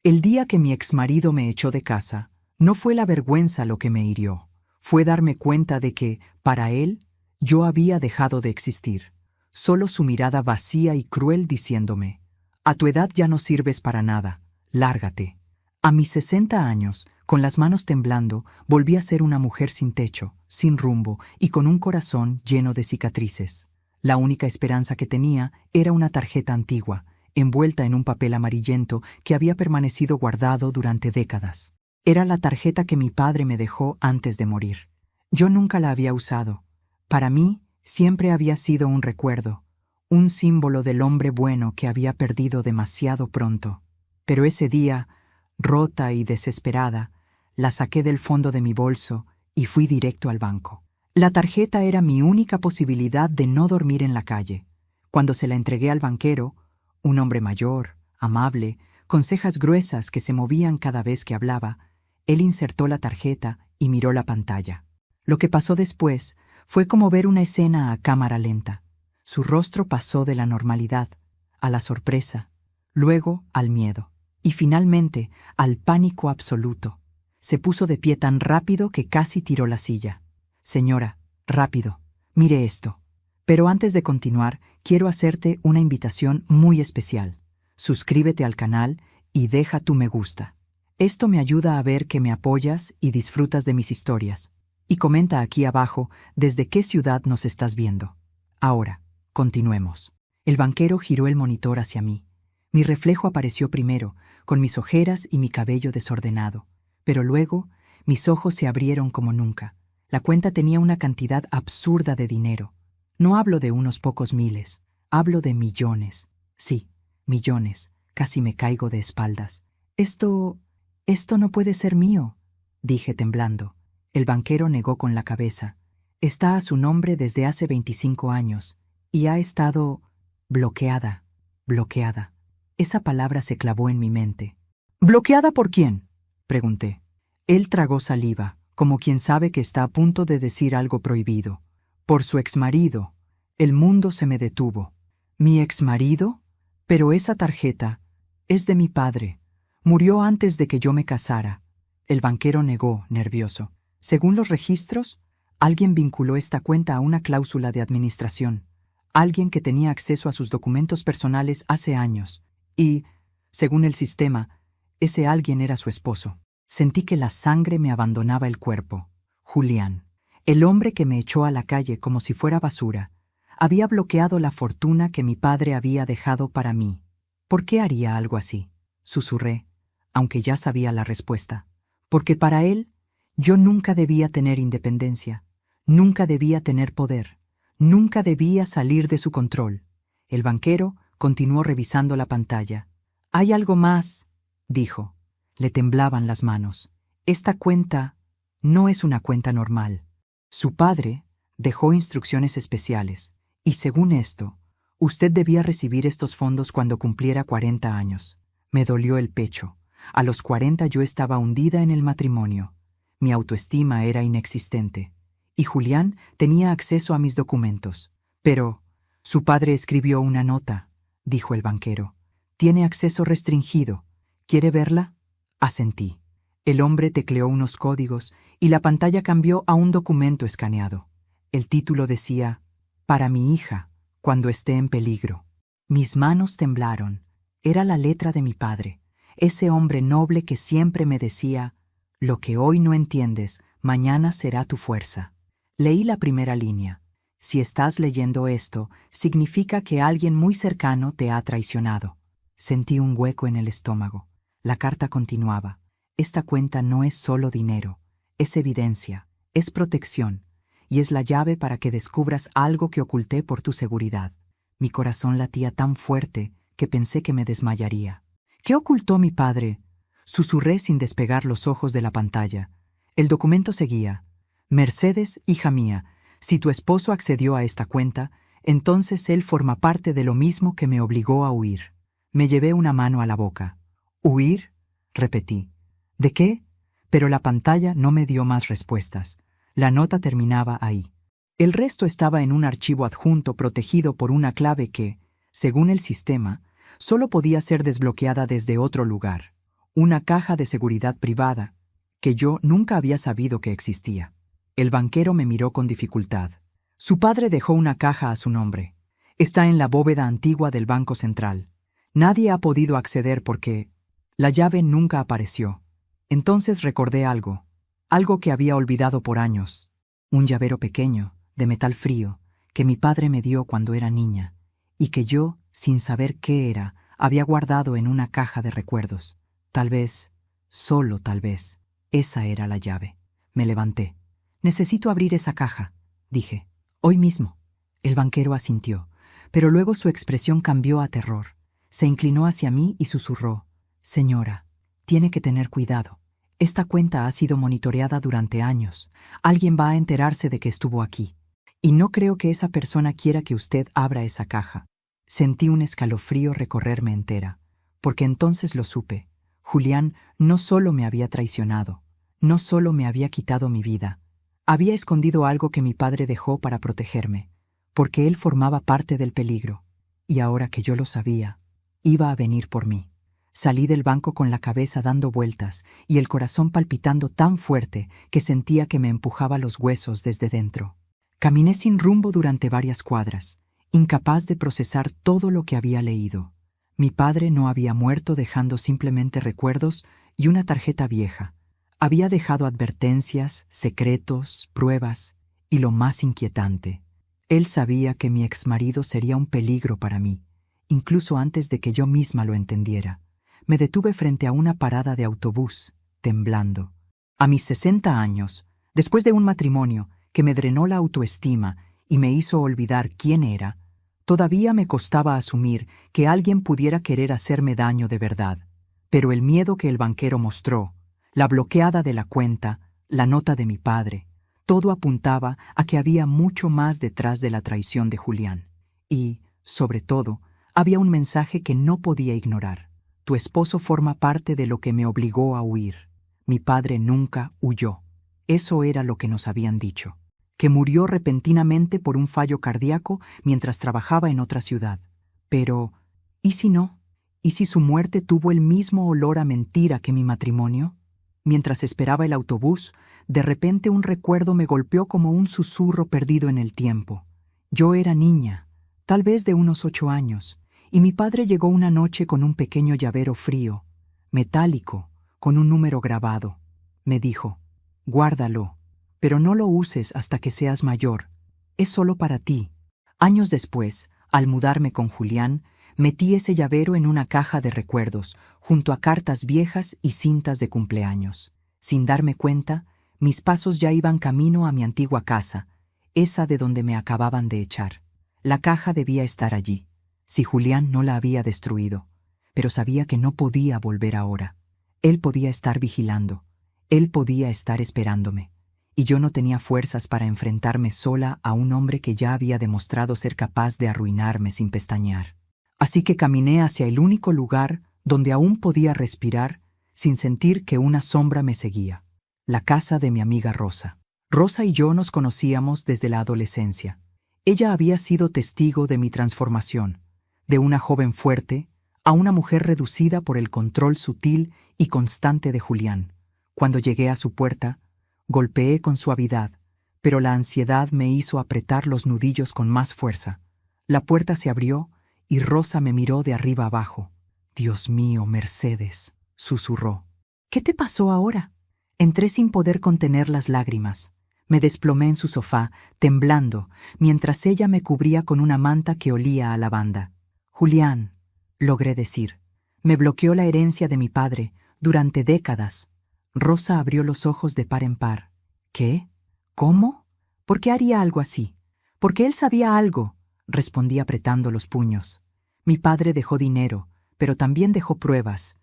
El día que mi exmarido me echó de casa, no fue la vergüenza lo que me hirió, fue darme cuenta de que, para él, yo había dejado de existir. Solo su mirada vacía y cruel diciéndome: «A tu edad ya no sirves para nada, lárgate». A mis 60 años, con las manos temblando, volví a ser una mujer sin techo, sin rumbo y con un corazón lleno de cicatrices. La única esperanza que tenía era una tarjeta antigua, envuelta en un papel amarillento que había permanecido guardado durante décadas. Era la tarjeta que mi padre me dejó antes de morir. Yo nunca la había usado. Para mí, siempre había sido un recuerdo, un símbolo del hombre bueno que había perdido demasiado pronto. Pero ese día, rota y desesperada, la saqué del fondo de mi bolso y fui directo al banco. La tarjeta era mi única posibilidad de no dormir en la calle. Cuando se la entregué al banquero, un hombre mayor, amable, con cejas gruesas que se movían cada vez que hablaba, él insertó la tarjeta y miró la pantalla. Lo que pasó después fue como ver una escena a cámara lenta. Su rostro pasó de la normalidad a la sorpresa, luego al miedo y finalmente al pánico absoluto. Se puso de pie tan rápido que casi tiró la silla. «Señora, rápido, mire esto. Pero antes de continuar, quiero hacerte una invitación muy especial. Suscríbete al canal y deja tu me gusta. Esto me ayuda a ver que me apoyas y disfrutas de mis historias. Y comenta aquí abajo desde qué ciudad nos estás viendo. Ahora, continuemos». El banquero giró el monitor hacia mí. Mi reflejo apareció primero, con mis ojeras y mi cabello desordenado. Pero luego, mis ojos se abrieron como nunca. La cuenta tenía una cantidad absurda de dinero. No hablo de unos pocos miles, hablo de millones. Sí, millones. Casi me caigo de espaldas. Esto no puede ser mío», dije temblando. El banquero negó con la cabeza. «Está a su nombre desde hace 25 años y ha estado bloqueada. Esa palabra se clavó en mi mente. «¿Bloqueada por quién?», pregunté. Él tragó saliva, como quien sabe que está a punto de decir algo prohibido. «Por su exmarido». El mundo se me detuvo. «¿Mi exmarido? Pero esa tarjeta es de mi padre. Murió antes de que yo me casara». El banquero negó, nervioso. «Según los registros, alguien vinculó esta cuenta a una cláusula de administración. Alguien que tenía acceso a sus documentos personales hace años. Y, según el sistema, ese alguien era su esposo». Sentí que la sangre me abandonaba el cuerpo. Julián, el hombre que me echó a la calle como si fuera basura, había bloqueado la fortuna que mi padre había dejado para mí. ¿Por qué haría algo así?, susurré, aunque ya sabía la respuesta. Porque para él, yo nunca debía tener independencia, nunca debía tener poder, nunca debía salir de su control. El banquero continuó revisando la pantalla. «Hay algo más», dijo. Le temblaban las manos. «Esta cuenta no es una cuenta normal. Su padre dejó instrucciones especiales, y según esto, usted debía recibir estos fondos cuando cumpliera 40 años. Me dolió el pecho. A los 40 yo estaba hundida en el matrimonio. Mi autoestima era inexistente. Y Julián tenía acceso a mis documentos. Pero su padre escribió una nota», dijo el banquero. «Tiene acceso restringido. ¿Quiere verla?». Asentí. El hombre tecleó unos códigos y la pantalla cambió a un documento escaneado. El título decía: «Para mi hija, cuando esté en peligro». Mis manos temblaron. Era la letra de mi padre, ese hombre noble que siempre me decía: «Lo que hoy no entiendes, mañana será tu fuerza». Leí la primera línea. «Si estás leyendo esto, significa que alguien muy cercano te ha traicionado». Sentí un hueco en el estómago. La carta continuaba. «Esta cuenta no es solo dinero, es evidencia, es protección, y es la llave para que descubras algo que oculté por tu seguridad». Mi corazón latía tan fuerte que pensé que me desmayaría. «¿Qué ocultó mi padre?», susurré sin despegar los ojos de la pantalla. El documento seguía: «Mercedes, hija mía, si tu esposo accedió a esta cuenta, entonces él forma parte de lo mismo que me obligó a huir». Me llevé una mano a la boca. «¿Huir?», repetí. «¿De qué?». Pero la pantalla no me dio más respuestas. La nota terminaba ahí. El resto estaba en un archivo adjunto protegido por una clave que, según el sistema, solo podía ser desbloqueada desde otro lugar. una caja de seguridad privada, que yo nunca había sabido que existía. El banquero me miró con dificultad. Su padre dejó una caja a su nombre. Está en la bóveda antigua del Banco Central. Nadie ha podido acceder porque la llave nunca apareció. Entonces recordé algo que había olvidado por años. Un llavero pequeño, de metal frío, que mi padre me dio cuando era niña, y que yo, sin saber qué era, había guardado en una caja de recuerdos. Tal vez, solo tal vez, esa era la llave. Me levanté. «Necesito abrir esa caja», dije. «Hoy mismo». El banquero asintió, pero luego su expresión cambió a terror. Se inclinó hacia mí y susurró: «Señora, tiene que tener cuidado. Esta cuenta ha sido monitoreada durante años. Alguien va a enterarse de que estuvo aquí. Y no creo que esa persona quiera que usted abra esa caja». Sentí un escalofrío recorrerme entera, porque entonces lo supe. Julián no solo me había traicionado, no solo me había quitado mi vida, había escondido algo que mi padre dejó para protegerme, porque él formaba parte del peligro, y ahora que yo lo sabía, iba a venir por mí. Salí del banco con la cabeza dando vueltas y el corazón palpitando tan fuerte que sentía que me empujaba los huesos desde dentro. Caminé sin rumbo durante varias cuadras, incapaz de procesar todo lo que había leído. Mi padre no había muerto dejando simplemente recuerdos y una tarjeta vieja. Había dejado advertencias, secretos, pruebas y lo más inquietante. Él sabía que mi exmarido sería un peligro para mí, incluso antes de que yo misma lo entendiera. Me detuve frente a una parada de autobús, temblando. A mis 60 años, después de un matrimonio que me drenó la autoestima y me hizo olvidar quién era, todavía me costaba asumir que alguien pudiera querer hacerme daño de verdad. Pero el miedo que el banquero mostró, la bloqueada de la cuenta, la nota de mi padre, todo apuntaba a que había mucho más detrás de la traición de Julián. Y, sobre todo, había un mensaje que no podía ignorar. Tu esposo forma parte de lo que me obligó a huir. Mi padre nunca huyó. Eso era lo que nos habían dicho. Que murió repentinamente por un fallo cardíaco mientras trabajaba en otra ciudad. Pero, ¿y si no? ¿Y si su muerte tuvo el mismo olor a mentira que mi matrimonio? Mientras esperaba el autobús, de repente un recuerdo me golpeó como un susurro perdido en el tiempo. Yo era niña, tal vez de unos 8 años, y mi padre llegó una noche con un pequeño llavero frío, metálico, con un número grabado. Me dijo: «Guárdalo, pero no lo uses hasta que seas mayor. Es solo para ti». Años después, al mudarme con Julián, metí ese llavero en una caja de recuerdos, junto a cartas viejas y cintas de cumpleaños. Sin darme cuenta, mis pasos ya iban camino a mi antigua casa, esa de donde me acababan de echar. La caja debía estar allí, si Julián no la había destruido, pero sabía que no podía volver ahora. Él podía estar vigilando, él podía estar esperándome, y yo no tenía fuerzas para enfrentarme sola a un hombre que ya había demostrado ser capaz de arruinarme sin pestañear. Así que caminé hacia el único lugar donde aún podía respirar sin sentir que una sombra me seguía: la casa de mi amiga Rosa. Rosa y yo nos conocíamos desde la adolescencia. Ella había sido testigo de mi transformación, de una joven fuerte a una mujer reducida por el control sutil y constante de Julián. Cuando llegué a su puerta, golpeé con suavidad, pero la ansiedad me hizo apretar los nudillos con más fuerza. La puerta se abrió y Rosa me miró de arriba abajo. «Dios mío, Mercedes», susurró. «¿Qué te pasó ahora?» Entré sin poder contener las lágrimas. Me desplomé en su sofá, temblando, mientras ella me cubría con una manta que olía a lavanda. «Julián», logré decir. «Me bloqueó la herencia de mi padre durante décadas». Rosa abrió los ojos de par en par. «¿Qué? ¿Cómo? ¿Por qué haría algo así?» «Porque él sabía algo», respondí apretando los puños. «Mi padre dejó dinero, pero también dejó pruebas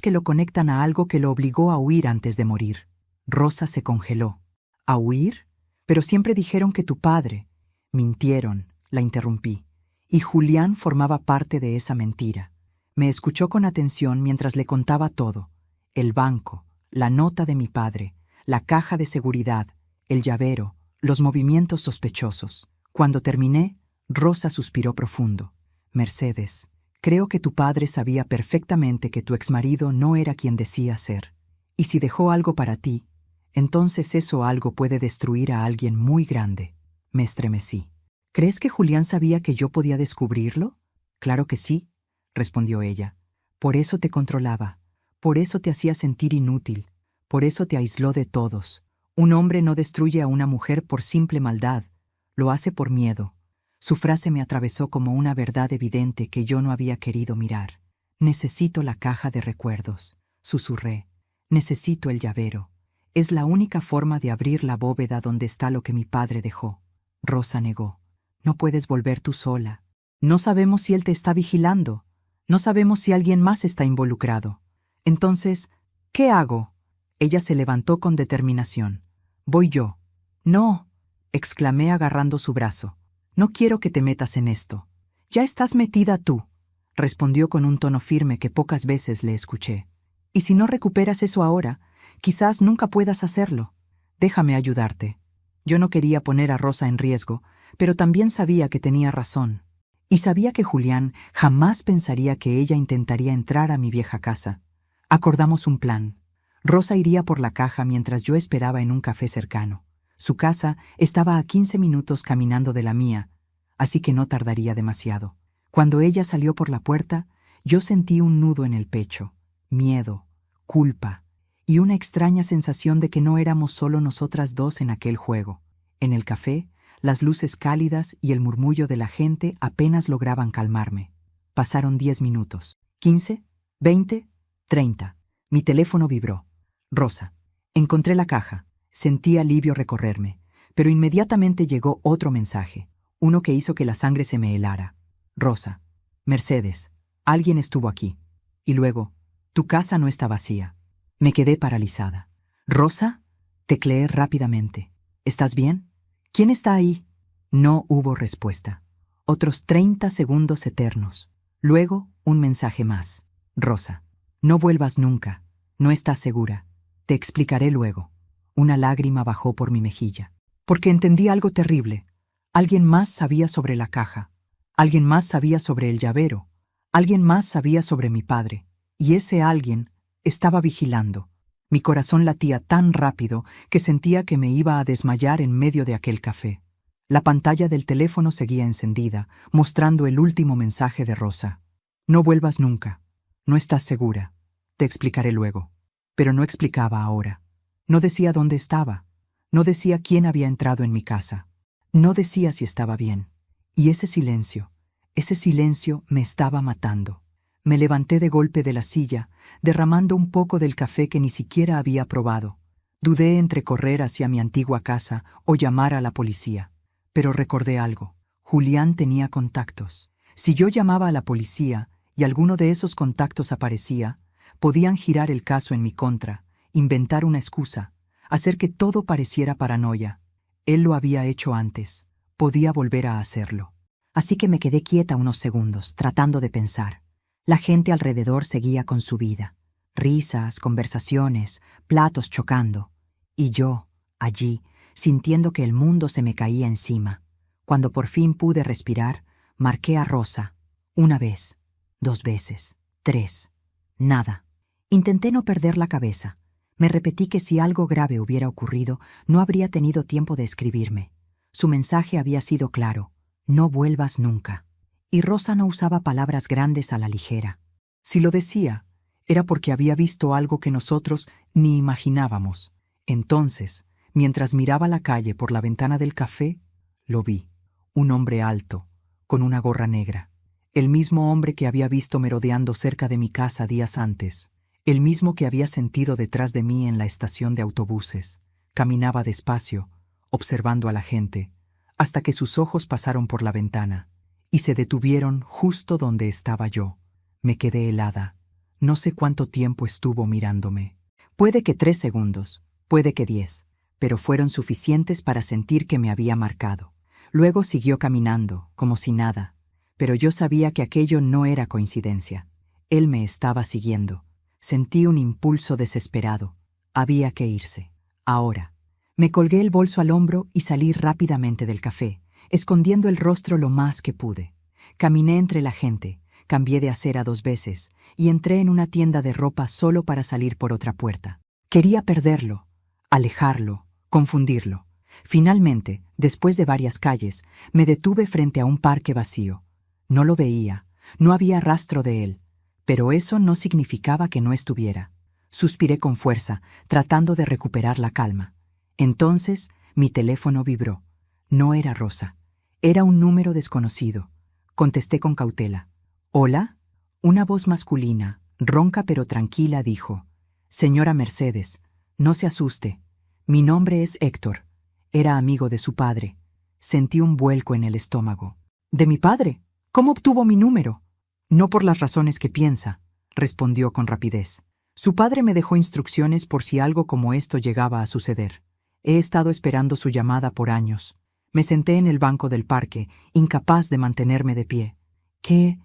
que lo conectan a algo que lo obligó a huir antes de morir». Rosa se congeló. «¿A huir? Pero siempre dijeron que tu padre...» «Mintieron», la interrumpí, y Julián formaba parte de esa mentira. Me escuchó con atención mientras le contaba todo: el banco, la nota de mi padre, la caja de seguridad, el llavero, los movimientos sospechosos. Cuando terminé, Rosa suspiró profundo. «Mercedes, Creo que tu padre sabía perfectamente que tu exmarido no era quien decía ser. Y si dejó algo para ti, entonces eso algo puede destruir a alguien muy grande. Me estremecí. ¿Crees que Julián sabía que yo podía descubrirlo? Claro que sí, respondió ella. Por eso te controlaba. Por eso te hacía sentir inútil. Por eso te aisló de todos. Un hombre no destruye a una mujer por simple maldad. Lo hace por miedo. Su frase me atravesó como una verdad evidente que yo no había querido mirar. Necesito la caja de recuerdos, susurré. Necesito el llavero. Es la única forma de abrir la bóveda donde está lo que mi padre dejó. Rosa negó. No puedes volver tú sola. No sabemos si él te está vigilando. No sabemos si alguien más está involucrado. Entonces, ¿qué hago? Ella se levantó con determinación. Voy yo. No, exclamé agarrando su brazo. No quiero que te metas en esto. Ya estás metida tú, respondió con un tono firme que pocas veces le escuché. Y si no recuperas eso ahora, quizás nunca puedas hacerlo. Déjame ayudarte. Yo no quería poner a Rosa en riesgo, pero también sabía que tenía razón. Y sabía que Julián jamás pensaría que ella intentaría entrar a mi vieja casa. Acordamos un plan. Rosa iría por la caja mientras yo esperaba en un café cercano. Su casa estaba a 15 minutos caminando de la mía, así que no tardaría demasiado. Cuando ella salió por la puerta, yo sentí un nudo en el pecho, miedo, culpa y una extraña sensación de que no éramos solo nosotras dos en aquel juego. En el café, las luces cálidas y el murmullo de la gente apenas lograban calmarme. Pasaron 10 minutos, 15, 20, 30. Mi teléfono vibró. Rosa. Encontré la caja. Sentí alivio recorrerme, pero inmediatamente llegó otro mensaje, uno que hizo que la sangre se me helara. Rosa. Mercedes. Alguien estuvo aquí. Y luego, tu casa no está vacía. Me quedé paralizada. ¿Rosa? Tecleé rápidamente. ¿Estás bien? ¿Quién está ahí? No hubo respuesta. Otros 30 segundos eternos. Luego, un mensaje más. Rosa. No vuelvas nunca. No estás segura. Te explicaré luego. Una lágrima bajó por mi mejilla. Porque entendí algo terrible. Alguien más sabía sobre la caja. Alguien más sabía sobre el llavero. Alguien más sabía sobre mi padre. Y ese alguien estaba vigilando. Mi corazón latía tan rápido que sentía que me iba a desmayar en medio de aquel café. La pantalla del teléfono seguía encendida, mostrando el último mensaje de Rosa. No vuelvas nunca. No estás segura. Te explicaré luego. Pero no explicaba ahora. No decía dónde estaba. No decía quién había entrado en mi casa. No decía si estaba bien. Y ese silencio me estaba matando. Me levanté de golpe de la silla, derramando un poco del café que ni siquiera había probado. Dudé entre correr hacia mi antigua casa o llamar a la policía. Pero recordé algo. Julián tenía contactos. Si yo llamaba a la policía y alguno de esos contactos aparecía, podían girar el caso en mi contra, inventar una excusa, hacer que todo pareciera paranoia. Él lo había hecho antes. Podía volver a hacerlo. Así que me quedé quieta unos segundos, tratando de pensar. La gente alrededor seguía con su vida. Risas, conversaciones, platos chocando. Y yo, allí, sintiendo que el mundo se me caía encima. Cuando por fin pude respirar, marqué a Rosa. 1 vez, 2 veces, 3. Nada. Intenté no perder la cabeza. Me repetí que si algo grave hubiera ocurrido, no habría tenido tiempo de escribirme. Su mensaje había sido claro. No vuelvas nunca. Y Rosa no usaba palabras grandes a la ligera. Si lo decía, era porque había visto algo que nosotros ni imaginábamos. Entonces, mientras miraba la calle por la ventana del café, lo vi. Un hombre alto, con una gorra negra. El mismo hombre que había visto merodeando cerca de mi casa días antes. El mismo que había sentido detrás de mí en la estación de autobuses. Caminaba despacio, observando a la gente, hasta que sus ojos pasaron por la ventana y se detuvieron justo donde estaba yo. Me quedé helada. No sé cuánto tiempo estuvo mirándome. Puede que 3 segundos, puede que 10, pero fueron suficientes para sentir que me había marcado. Luego siguió caminando, como si nada, pero yo sabía que aquello no era coincidencia. Él me estaba siguiendo. Sentí un impulso desesperado. Había que irse. Ahora. Me colgué el bolso al hombro y salí rápidamente del café, escondiendo el rostro lo más que pude. Caminé entre la gente, cambié de acera 2 veces y entré en una tienda de ropa solo para salir por otra puerta. Quería perderlo, alejarlo, confundirlo. Finalmente, después de varias calles, me detuve frente a un parque vacío. No lo veía, no había rastro de él, pero eso no significaba que no estuviera. Suspiré con fuerza, tratando de recuperar la calma. Entonces, mi teléfono vibró. No era Rosa. Era un número desconocido. Contesté con cautela. ¿Hola? Una voz masculina, ronca pero tranquila, dijo: Señora Mercedes, no se asuste. Mi nombre es Héctor. Era amigo de su padre. Sentí un vuelco en el estómago. ¿De mi padre? ¿Cómo obtuvo mi número? No por las razones que piensa, respondió con rapidez. Su padre me dejó instrucciones por si algo como esto llegaba a suceder. He estado esperando su llamada por años. Me senté en el banco del parque, incapaz de mantenerme de pie. ¿Qué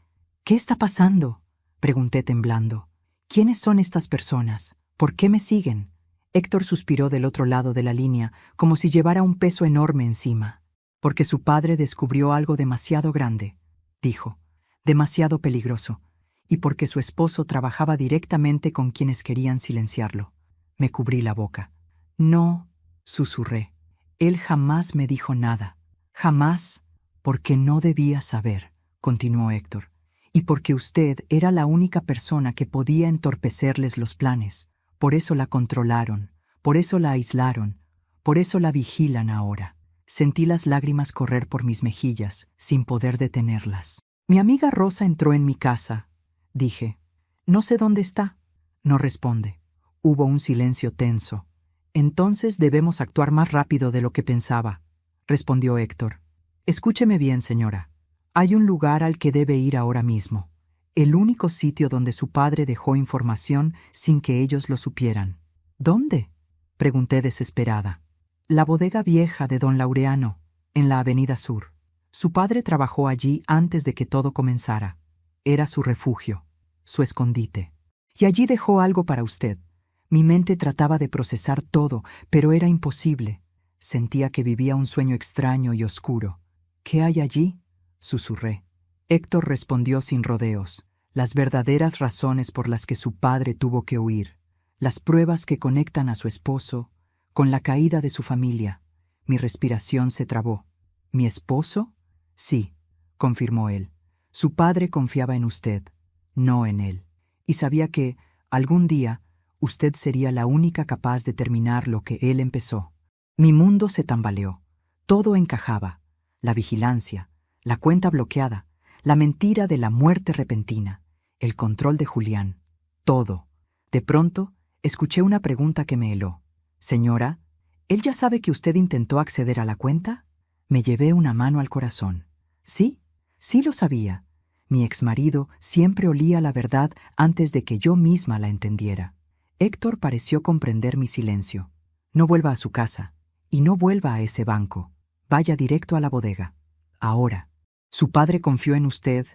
está pasando?, pregunté temblando. ¿Quiénes son estas personas? ¿Por qué me siguen? Héctor suspiró del otro lado de la línea, como si llevara un peso enorme encima. Porque su padre descubrió algo demasiado grande, dijo, demasiado peligroso, y porque su esposo trabajaba directamente con quienes querían silenciarlo. Me cubrí la boca. No, susurré. Él jamás me dijo nada. Jamás, porque no debía saber, continuó Héctor, y porque usted era la única persona que podía entorpecerles los planes. Por eso la controlaron, por eso la aislaron, por eso la vigilan ahora. Sentí las lágrimas correr por mis mejillas, sin poder detenerlas. Mi amiga Rosa entró en mi casa, dije. No sé dónde está. No responde. Hubo un silencio tenso. Entonces debemos actuar más rápido de lo que pensaba, respondió Héctor. Escúcheme bien, señora. Hay un lugar al que debe ir ahora mismo. El único sitio donde su padre dejó información sin que ellos lo supieran. ¿Dónde?, pregunté desesperada. La bodega vieja de don Laureano, en la Avenida Sur. Su padre trabajó allí antes de que todo comenzara. Era su refugio, su escondite. Y allí dejó algo para usted. Mi mente trataba de procesar todo, pero era imposible. Sentía que vivía un sueño extraño y oscuro. ¿Qué hay allí?, susurré. Héctor respondió sin rodeos. Las verdaderas razones por las que su padre tuvo que huir. Las pruebas que conectan a su esposo con la caída de su familia. Mi respiración se trabó. ¿Mi esposo? Sí, confirmó él. Su padre confiaba en usted, no en él. Y sabía que, algún día, usted sería la única capaz de terminar lo que él empezó. Mi mundo se tambaleó. Todo encajaba. La vigilancia, la cuenta bloqueada, la mentira de la muerte repentina, el control de Julián. Todo. De pronto, escuché una pregunta que me heló. Señora, ¿él ya sabe que usted intentó acceder a la cuenta? Me llevé una mano al corazón. Sí, sí lo sabía. Mi exmarido siempre olía la verdad antes de que yo misma la entendiera. Héctor pareció comprender mi silencio. No vuelva a su casa, y no vuelva a ese banco. Vaya directo a la bodega. Ahora. Su padre confió en usted.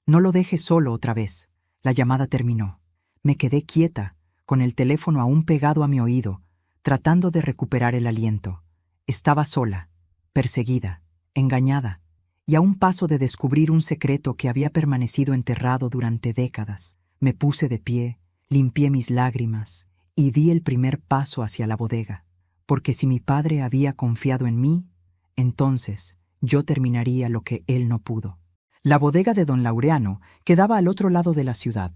No lo deje solo otra vez. La llamada terminó. Me quedé quieta, con el teléfono aún pegado a mi oído, tratando de recuperar el aliento. Estaba sola, perseguida, engañada, y a un paso de descubrir un secreto que había permanecido enterrado durante décadas. Me puse de pie, limpié mis lágrimas y di el primer paso hacia la bodega, porque si mi padre había confiado en mí, entonces yo terminaría lo que él no pudo. La bodega de don Laureano quedaba al otro lado de la ciudad,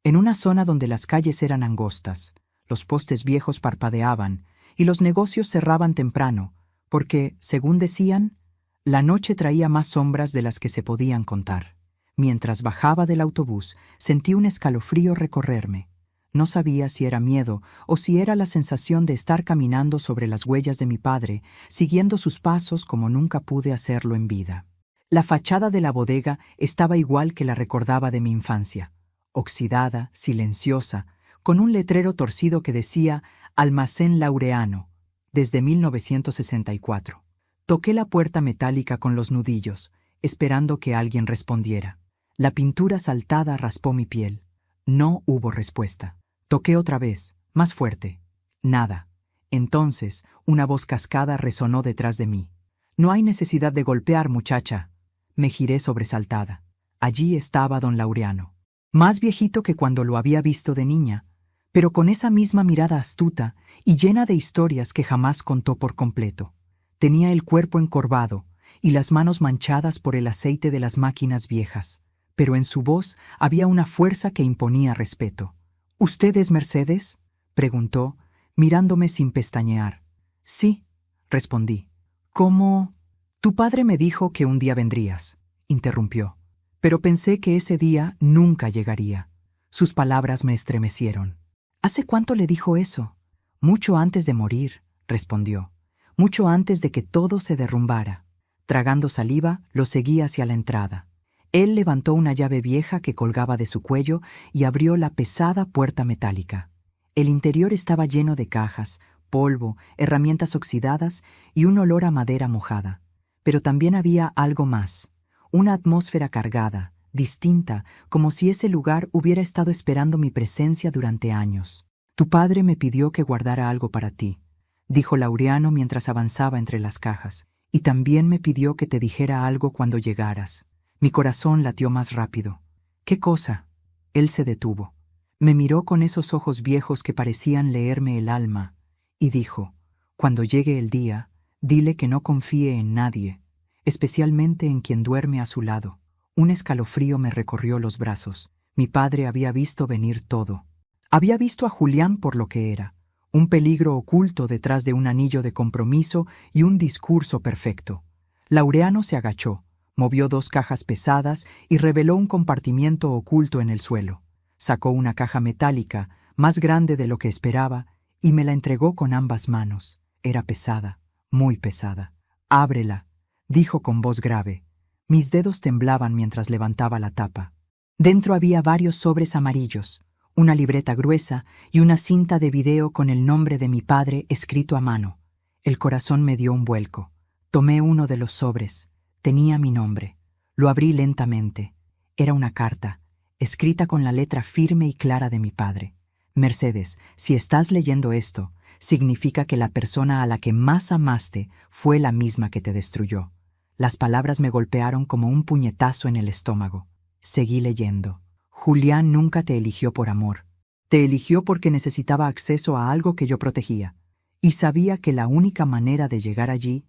en una zona donde las calles eran angostas, los postes viejos parpadeaban y los negocios cerraban temprano, porque, según decían, la noche traía más sombras de las que se podían contar. Mientras bajaba del autobús, sentí un escalofrío recorrerme. No sabía si era miedo o si era la sensación de estar caminando sobre las huellas de mi padre, siguiendo sus pasos como nunca pude hacerlo en vida. La fachada de la bodega estaba igual que la recordaba de mi infancia, oxidada, silenciosa, con un letrero torcido que decía Almacén Laureano, desde 1964. Toqué la puerta metálica con los nudillos, esperando que alguien respondiera. La pintura saltada raspó mi piel. No hubo respuesta. Toqué otra vez, más fuerte. Nada. Entonces, una voz cascada resonó detrás de mí. «No hay necesidad de golpear, muchacha». Me giré sobresaltada. Allí estaba don Laureano, más viejito que cuando lo había visto de niña, pero con esa misma mirada astuta y llena de historias que jamás contó por completo. Tenía el cuerpo encorvado y las manos manchadas por el aceite de las máquinas viejas, pero en su voz había una fuerza que imponía respeto. —¿Usted es Mercedes? —preguntó, mirándome sin pestañear. —Sí —respondí. —¿Cómo? Tu padre me dijo que un día vendrías —interrumpió—, pero pensé que ese día nunca llegaría. Sus palabras me estremecieron. —¿Hace cuánto le dijo eso? —Mucho antes de morir —respondió—, mucho antes de que todo se derrumbara. Tragando saliva, lo seguí hacia la entrada. Él levantó una llave vieja que colgaba de su cuello y abrió la pesada puerta metálica. El interior estaba lleno de cajas, polvo, herramientas oxidadas y un olor a madera mojada. Pero también había algo más, una atmósfera cargada, distinta, como si ese lugar hubiera estado esperando mi presencia durante años. Tu padre me pidió que guardara algo para ti, dijo Laureano mientras avanzaba entre las cajas, y también me pidió que te dijera algo cuando llegaras. Mi corazón latió más rápido. ¿Qué cosa? Él se detuvo. Me miró con esos ojos viejos que parecían leerme el alma, y dijo, cuando llegue el día, dile que no confíe en nadie, especialmente en quien duerme a su lado. Un escalofrío me recorrió los brazos. Mi padre había visto venir todo. Había visto a Julián por lo que era, un peligro oculto detrás de un anillo de compromiso y un discurso perfecto. Laureano se agachó, movió 2 cajas pesadas y reveló un compartimiento oculto en el suelo. Sacó una caja metálica, más grande de lo que esperaba, y me la entregó con ambas manos. Era pesada, muy pesada. —Ábrela —dijo con voz grave. Mis dedos temblaban mientras levantaba la tapa. Dentro había varios sobres amarillos, una libreta gruesa y una cinta de video con el nombre de mi padre escrito a mano. El corazón me dio un vuelco. Tomé uno de los sobres. Tenía mi nombre. Lo abrí lentamente. Era una carta, escrita con la letra firme y clara de mi padre. Mercedes, si estás leyendo esto, significa que la persona a la que más amaste fue la misma que te destruyó. Las palabras me golpearon como un puñetazo en el estómago. Seguí leyendo. Julián nunca te eligió por amor. Te eligió porque necesitaba acceso a algo que yo protegía. Y sabía que la única manera de llegar allí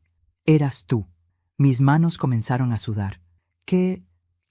eras tú. Mis manos comenzaron a sudar. ¿Qué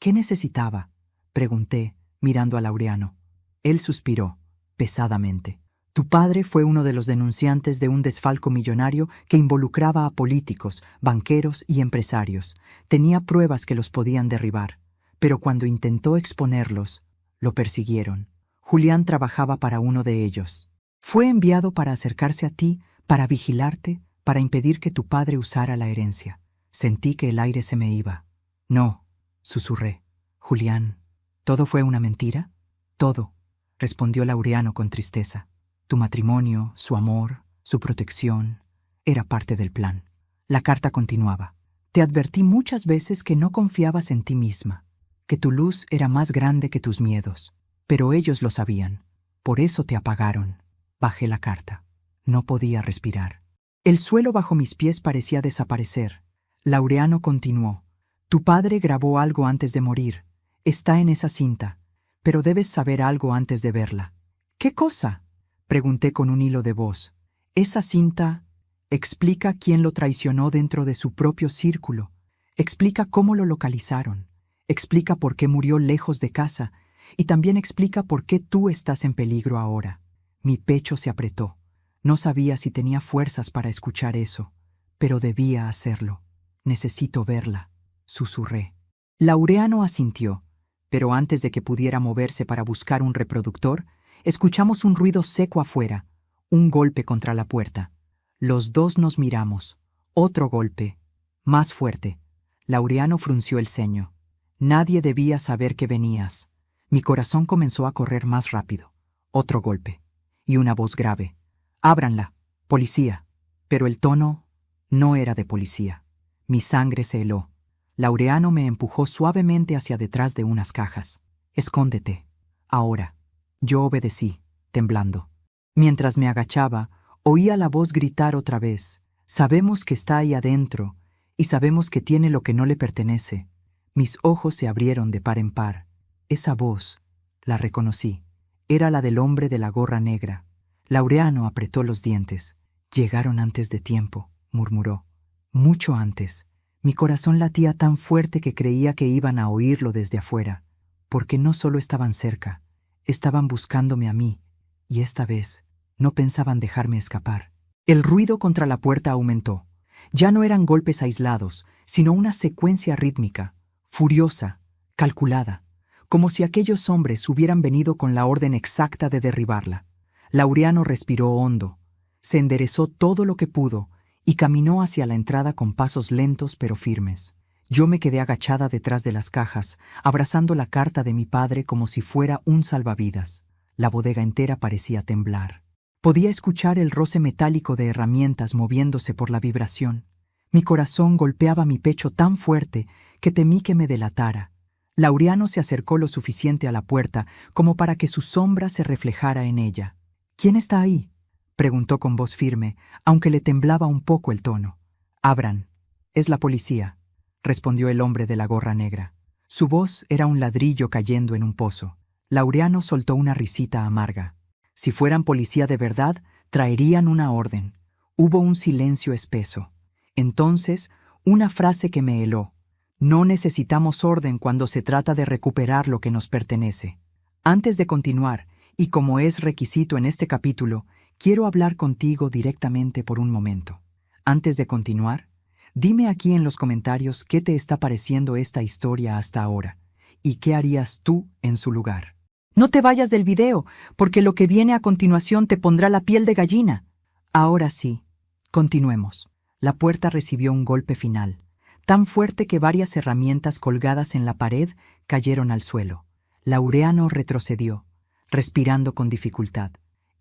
necesitaba? Pregunté, mirando a Laureano. Él suspiró, pesadamente. Tu padre fue uno de los denunciantes de un desfalco millonario que involucraba a políticos, banqueros y empresarios. Tenía pruebas que los podían derribar. Pero cuando intentó exponerlos, lo persiguieron. Julián trabajaba para uno de ellos. Fue enviado para acercarse a ti, para vigilarte, para impedir que tu padre usara la herencia. Sentí que el aire se me iba. No, susurré. Julián, ¿todo fue una mentira? Todo, respondió Laureano con tristeza. Tu matrimonio, su amor, su protección, era parte del plan. La carta continuaba. Te advertí muchas veces que no confiabas en ti misma, que tu luz era más grande que tus miedos, pero ellos lo sabían. Por eso te apagaron. Bajé la carta. No podía respirar. El suelo bajo mis pies parecía desaparecer. Laureano continuó. Tu padre grabó algo antes de morir. Está en esa cinta, pero debes saber algo antes de verla. ¿Qué cosa? Pregunté con un hilo de voz. Esa cinta explica quién lo traicionó dentro de su propio círculo. Explica cómo lo localizaron. Explica por qué murió lejos de casa. Y también explica por qué tú estás en peligro ahora. Mi pecho se apretó. No sabía si tenía fuerzas para escuchar eso, pero debía hacerlo. Necesito verla, susurré. Laureano asintió, pero antes de que pudiera moverse para buscar un reproductor, escuchamos un ruido seco afuera, un golpe contra la puerta. Los dos nos miramos. Otro golpe, más fuerte. Laureano frunció el ceño. Nadie debía saber que venías. Mi corazón comenzó a correr más rápido. Otro golpe. Y una voz grave. Ábranla, policía. Pero el tono no era de policía. Mi sangre se heló. Laureano me empujó suavemente hacia detrás de unas cajas. Escóndete. Ahora. Yo obedecí, temblando. Mientras me agachaba, oía la voz gritar otra vez. Sabemos que está ahí adentro, y sabemos que tiene lo que no le pertenece. Mis ojos se abrieron de par en par. Esa voz, la reconocí. Era la del hombre de la gorra negra. Laureano apretó los dientes. «Llegaron antes de tiempo», murmuró. «Mucho antes». Mi corazón latía tan fuerte que creía que iban a oírlo desde afuera, porque no solo estaban cerca, estaban buscándome a mí, y esta vez no pensaban dejarme escapar. El ruido contra la puerta aumentó. Ya no eran golpes aislados, sino una secuencia rítmica, furiosa, calculada, como si aquellos hombres hubieran venido con la orden exacta de derribarla. Laureano respiró hondo, se enderezó todo lo que pudo y caminó hacia la entrada con pasos lentos pero firmes. Yo me quedé agachada detrás de las cajas, abrazando la carta de mi padre como si fuera un salvavidas. La bodega entera parecía temblar. Podía escuchar el roce metálico de herramientas moviéndose por la vibración. Mi corazón golpeaba mi pecho tan fuerte que temí que me delatara. Laureano se acercó lo suficiente a la puerta como para que su sombra se reflejara en ella. «¿Quién está ahí?», preguntó con voz firme, aunque le temblaba un poco el tono. «Abran. Es la policía», respondió el hombre de la gorra negra. Su voz era un ladrillo cayendo en un pozo. Laureano soltó una risita amarga. Si fueran policía de verdad, traerían una orden. Hubo un silencio espeso. Entonces, una frase que me heló. «No necesitamos orden cuando se trata de recuperar lo que nos pertenece». Antes de continuar, y como es requisito en este capítulo, quiero hablar contigo directamente por un momento. Antes de continuar, dime aquí en los comentarios qué te está pareciendo esta historia hasta ahora, y qué harías tú en su lugar. No te vayas del video, porque lo que viene a continuación te pondrá la piel de gallina. Ahora sí, continuemos. La puerta recibió un golpe final, tan fuerte que varias herramientas colgadas en la pared cayeron al suelo. Laureano retrocedió, respirando con dificultad.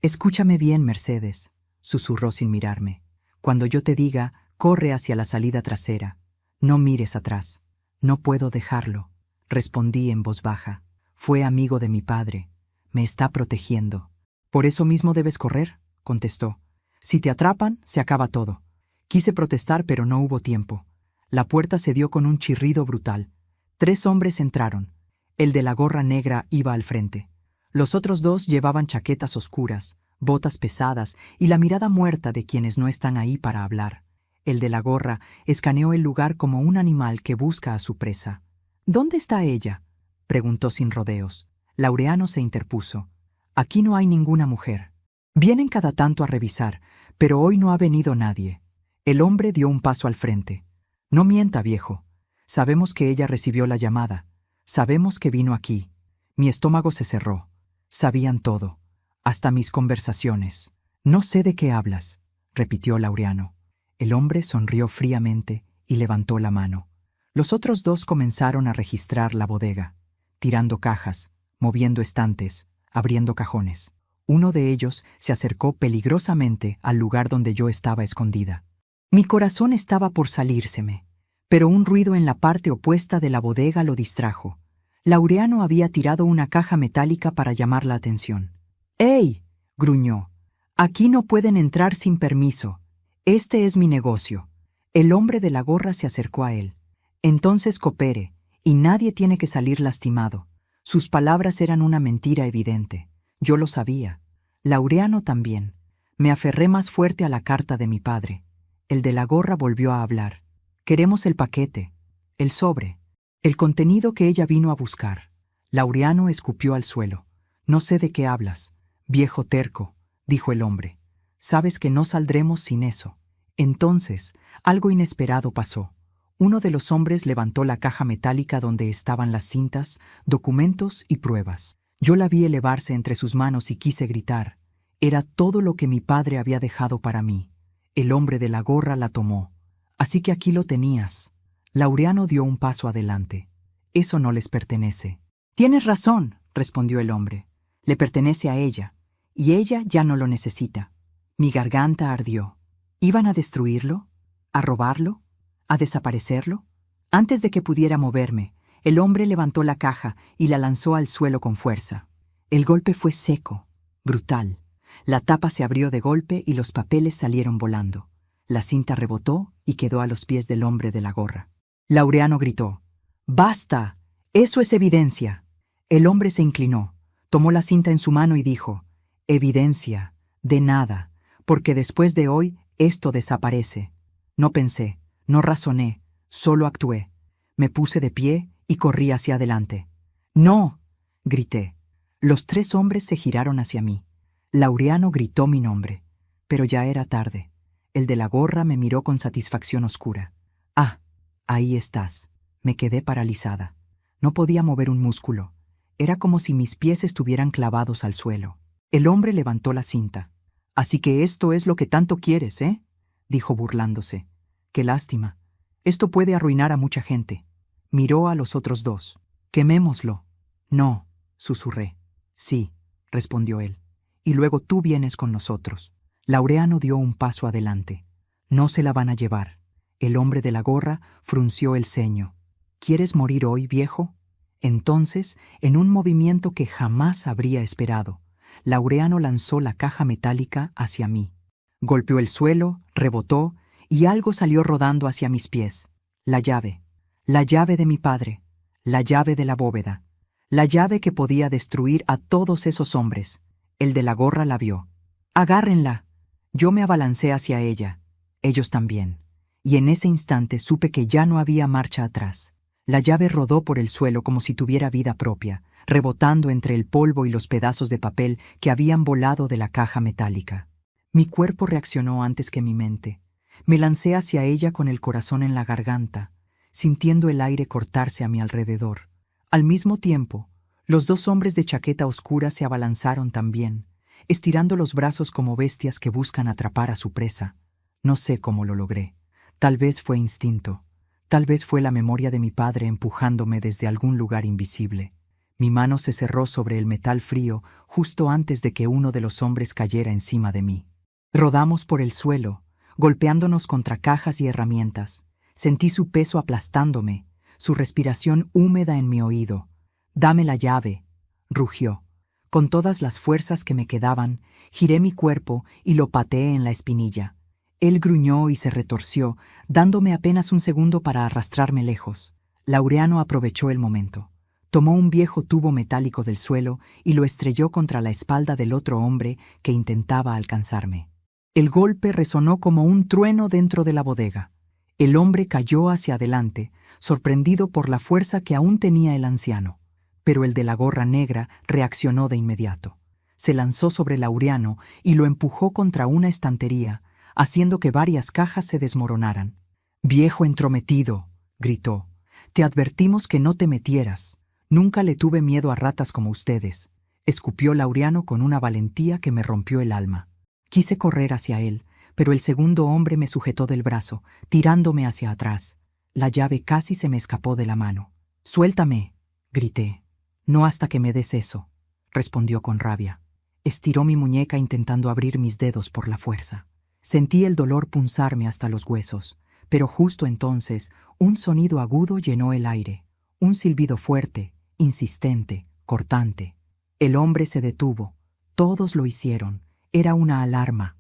«Escúchame bien, Mercedes», susurró sin mirarme. «Cuando yo te diga, corre hacia la salida trasera. No mires atrás». «No puedo dejarlo», respondí en voz baja. «Fue amigo de mi padre. Me está protegiendo». «Por eso mismo debes correr», contestó. «Si te atrapan, se acaba todo». Quise protestar, pero no hubo tiempo. La puerta se dio con un chirrido brutal. 3 hombres entraron. El de la gorra negra iba al frente. Los otros 2 llevaban chaquetas oscuras, botas pesadas y la mirada muerta de quienes no están ahí para hablar. El de la gorra escaneó el lugar como un animal que busca a su presa. «¿Dónde está ella?», preguntó sin rodeos. Laureano se interpuso. «Aquí no hay ninguna mujer. Vienen cada tanto a revisar, pero hoy no ha venido nadie». El hombre dio un paso al frente. «No mienta, viejo. Sabemos que ella recibió la llamada. Sabemos que vino aquí». Mi estómago se cerró. Sabían todo, hasta mis conversaciones. «No sé de qué hablas», repitió Laureano. El hombre sonrió fríamente y levantó la mano. Los otros 2 comenzaron a registrar la bodega, tirando cajas, moviendo estantes, abriendo cajones. Uno de ellos se acercó peligrosamente al lugar donde yo estaba escondida. Mi corazón estaba por salírseme, pero un ruido en la parte opuesta de la bodega lo distrajo. Laureano había tirado una caja metálica para llamar la atención. «¡Ey!», gruñó. «Aquí no pueden entrar sin permiso. Este es mi negocio». El hombre de la gorra se acercó a él. «Entonces coopere, y nadie tiene que salir lastimado». Sus palabras eran una mentira evidente. Yo lo sabía. Laureano también. Me aferré más fuerte a la carta de mi padre. El de la gorra volvió a hablar. «Queremos el paquete, el sobre, el contenido que ella vino a buscar». Laureano escupió al suelo. «No sé de qué hablas, viejo terco», dijo el hombre. «Sabes que no saldremos sin eso». Entonces, algo inesperado pasó. Uno de los hombres levantó la caja metálica donde estaban las cintas, documentos y pruebas. Yo la vi elevarse entre sus manos y quise gritar. Era todo lo que mi padre había dejado para mí. El hombre de la gorra la tomó. «Así que aquí lo tenías». Laureano dio un paso adelante. «Eso no les pertenece». «Tienes razón», respondió el hombre. «Le pertenece a ella, y ella ya no lo necesita». Mi garganta ardió. ¿Iban a destruirlo? ¿A robarlo? ¿A desaparecerlo? Antes de que pudiera moverme, el hombre levantó la caja y la lanzó al suelo con fuerza. El golpe fue seco, brutal. La tapa se abrió de golpe y los papeles salieron volando. La cinta rebotó y quedó a los pies del hombre de la gorra. Laureano gritó: ¡Basta! Eso es evidencia. El hombre se inclinó, tomó la cinta en su mano y dijo: evidencia, de nada, porque después de hoy esto desaparece. No pensé, no razoné, solo actué. Me puse de pie y corrí hacia adelante. ¡No!, grité. Los 3 hombres se giraron hacia mí. Laureano gritó mi nombre, pero ya era tarde. El de la gorra me miró con satisfacción oscura. «Ah, ahí estás». Me quedé paralizada. No podía mover un músculo. Era como si mis pies estuvieran clavados al suelo. El hombre levantó la cinta. «Así que esto es lo que tanto quieres, ¿eh?», dijo burlándose. «Qué lástima. Esto puede arruinar a mucha gente». Miró a los otros 2. «Quemémoslo». «No», susurré. «Sí», respondió él. «Y luego tú vienes con nosotros». Laureano dio un paso adelante. «No se la van a llevar». El hombre de la gorra frunció el ceño. «¿Quieres morir hoy, viejo?». Entonces, en un movimiento que jamás habría esperado, Laureano lanzó la caja metálica hacia mí. Golpeó el suelo, rebotó, y algo salió rodando hacia mis pies. La llave de mi padre, la llave de la bóveda, la llave que podía destruir a todos esos hombres. El de la gorra la vio. «¡Agárrenla!». Yo me abalancé hacia ella, ellos también, y en ese instante supe que ya no había marcha atrás. La llave rodó por el suelo como si tuviera vida propia, rebotando entre el polvo y los pedazos de papel que habían volado de la caja metálica. Mi cuerpo reaccionó antes que mi mente. Me lancé hacia ella con el corazón en la garganta, sintiendo el aire cortarse a mi alrededor. Al mismo tiempo, los 2 hombres de chaqueta oscura se abalanzaron también, estirando los brazos como bestias que buscan atrapar a su presa. No sé cómo lo logré. Tal vez fue instinto. Tal vez fue la memoria de mi padre empujándome desde algún lugar invisible. Mi mano se cerró sobre el metal frío justo antes de que uno de los hombres cayera encima de mí. Rodamos por el suelo, golpeándonos contra cajas y herramientas. Sentí su peso aplastándome, su respiración húmeda en mi oído. «Dame la llave», rugió. Con todas las fuerzas que me quedaban, giré mi cuerpo y lo pateé en la espinilla. Él gruñó y se retorció, dándome apenas un segundo para arrastrarme lejos. Laureano aprovechó el momento. Tomó un viejo tubo metálico del suelo y lo estrelló contra la espalda del otro hombre que intentaba alcanzarme. El golpe resonó como un trueno dentro de la bodega. El hombre cayó hacia adelante, sorprendido por la fuerza que aún tenía el anciano. Pero el de la gorra negra reaccionó de inmediato. Se lanzó sobre Laureano y lo empujó contra una estantería, haciendo que varias cajas se desmoronaran. «Viejo entrometido», gritó, «te advertimos que no te metieras. Nunca le tuve miedo a ratas como ustedes», escupió Laureano con una valentía que me rompió el alma. Quise correr hacia él, pero el segundo hombre me sujetó del brazo, tirándome hacia atrás. La llave casi se me escapó de la mano. «Suéltame», grité. «No hasta que me des eso», respondió con rabia. Estiró mi muñeca intentando abrir mis dedos por la fuerza. Sentí el dolor punzarme hasta los huesos, pero justo entonces un sonido agudo llenó el aire, un silbido fuerte, insistente, cortante. El hombre se detuvo. Todos lo hicieron. Era una alarma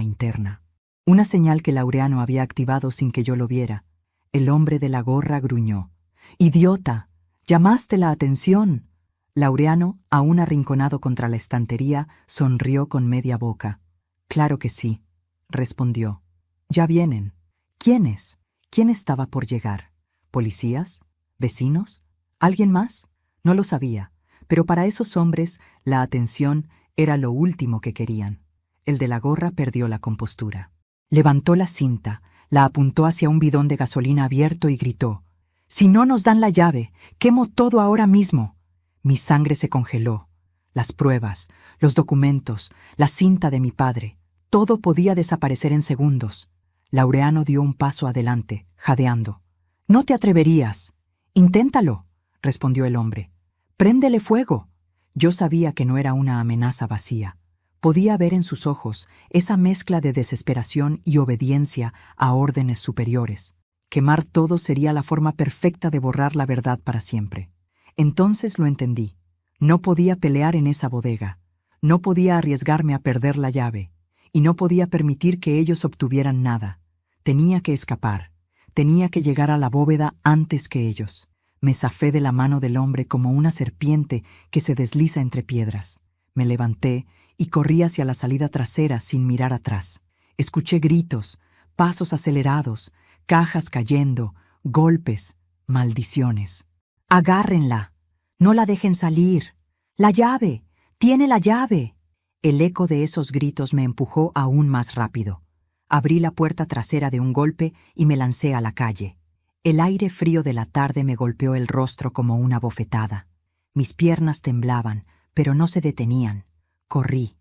interna. Una señal que Laureano había activado sin que yo lo viera. El hombre de la gorra gruñó. «¡Idiota! ¡Llamaste la atención!». Laureano, aún arrinconado contra la estantería, sonrió con media boca. «Claro que sí», respondió. «Ya vienen». «¿Quiénes? ¿Quién estaba por llegar? ¿Policías? ¿Vecinos? ¿Alguien más?». No lo sabía, pero para esos hombres la atención era lo último que querían. El de la gorra perdió la compostura. Levantó la cinta, la apuntó hacia un bidón de gasolina abierto y gritó: «Si no nos dan la llave, quemo todo ahora mismo». Mi sangre se congeló. Las pruebas, los documentos, la cinta de mi padre, todo podía desaparecer en segundos. Laureano dio un paso adelante, jadeando. «No te atreverías». «Inténtalo», respondió el hombre. «Préndele fuego». Yo sabía que no era una amenaza vacía. Podía ver en sus ojos esa mezcla de desesperación y obediencia a órdenes superiores. Quemar todo sería la forma perfecta de borrar la verdad para siempre. Entonces lo entendí. No podía pelear en esa bodega. No podía arriesgarme a perder la llave. Y no podía permitir que ellos obtuvieran nada. Tenía que escapar. Tenía que llegar a la bóveda antes que ellos. Me zafé de la mano del hombre como una serpiente que se desliza entre piedras. Me levanté y corrí hacia la salida trasera sin mirar atrás. Escuché gritos, pasos acelerados, cajas cayendo, golpes, maldiciones. «¡Agárrenla! ¡No la dejen salir! ¡La llave! ¡Tiene la llave!». El eco de esos gritos me empujó aún más rápido. Abrí la puerta trasera de un golpe y me lancé a la calle. El aire frío de la tarde me golpeó el rostro como una bofetada. Mis piernas temblaban, pero no se detenían. Corrí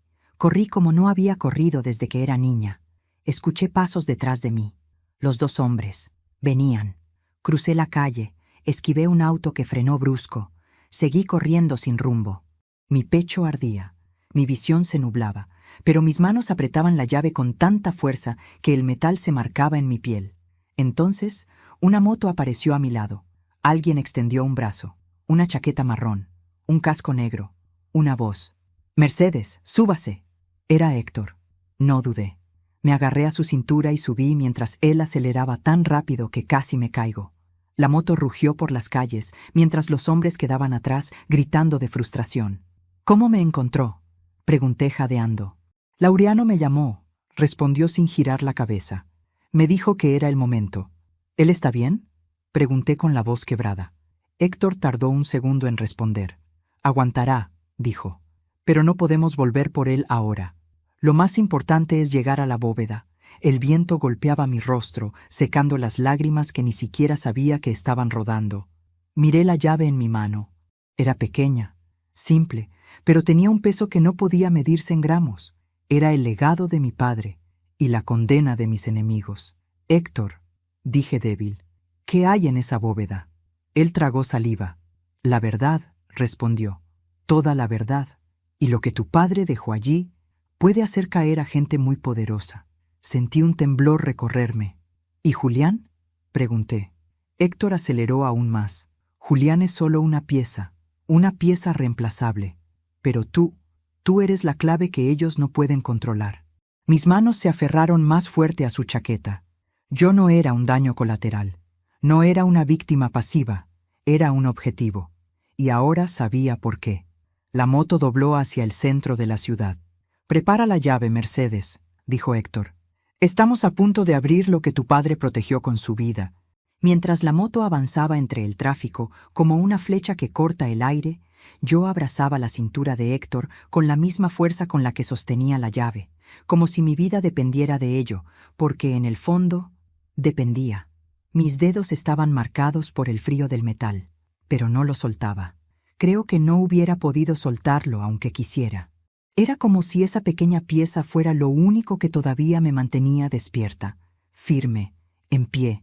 como no había corrido desde que era niña. Escuché pasos detrás de mí. Los dos hombres. Venían. Crucé la calle, esquivé un auto que frenó brusco. Seguí corriendo sin rumbo. Mi pecho ardía. Mi visión se nublaba, pero mis manos apretaban la llave con tanta fuerza que el metal se marcaba en mi piel. Entonces, una moto apareció a mi lado. Alguien extendió un brazo, una chaqueta marrón, un casco negro, una voz. «Mercedes, súbase». Era Héctor. No dudé. Me agarré a su cintura y subí mientras él aceleraba tan rápido que casi me caigo. La moto rugió por las calles, mientras los hombres quedaban atrás, gritando de frustración. «¿Cómo me encontró?», pregunté jadeando. «Laureano me llamó», respondió sin girar la cabeza. «Me dijo que era el momento». «¿Él está bien?», pregunté con la voz quebrada. Héctor tardó un segundo en responder. «Aguantará», dijo. «Pero no podemos volver por él ahora. Lo más importante es llegar a la bóveda». El viento golpeaba mi rostro, secando las lágrimas que ni siquiera sabía que estaban rodando. Miré la llave en mi mano. Era pequeña, simple, pero tenía un peso que no podía medirse en gramos. Era el legado de mi padre y la condena de mis enemigos. «Héctor», dije débil, «¿qué hay en esa bóveda?». Él tragó saliva. «La verdad», respondió, «toda la verdad. Y lo que tu padre dejó allí puede hacer caer a gente muy poderosa». Sentí un temblor recorrerme. «¿Y Julián?», pregunté. Héctor aceleró aún más. «Julián es solo una pieza reemplazable. Pero tú eres la clave que ellos no pueden controlar». Mis manos se aferraron más fuerte a su chaqueta. Yo no era un daño colateral. No era una víctima pasiva. Era un objetivo. Y ahora sabía por qué. La moto dobló hacia el centro de la ciudad. «Prepara la llave, Mercedes», dijo Héctor. «Estamos a punto de abrir lo que tu padre protegió con su vida». Mientras la moto avanzaba entre el tráfico, como una flecha que corta el aire, yo abrazaba la cintura de Héctor con la misma fuerza con la que sostenía la llave, como si mi vida dependiera de ello, porque en el fondo dependía. Mis dedos estaban marcados por el frío del metal, pero no lo soltaba. Creo que no hubiera podido soltarlo aunque quisiera. Era como si esa pequeña pieza fuera lo único que todavía me mantenía despierta, firme, en pie,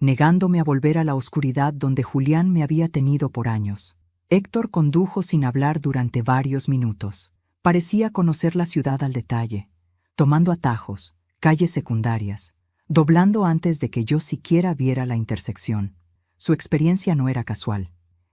negándome a volver a la oscuridad donde Julián me había tenido por años. Héctor condujo sin hablar durante varios minutos. Parecía conocer la ciudad al detalle, tomando atajos, calles secundarias, doblando antes de que yo siquiera viera la intersección. Su experiencia no era casual.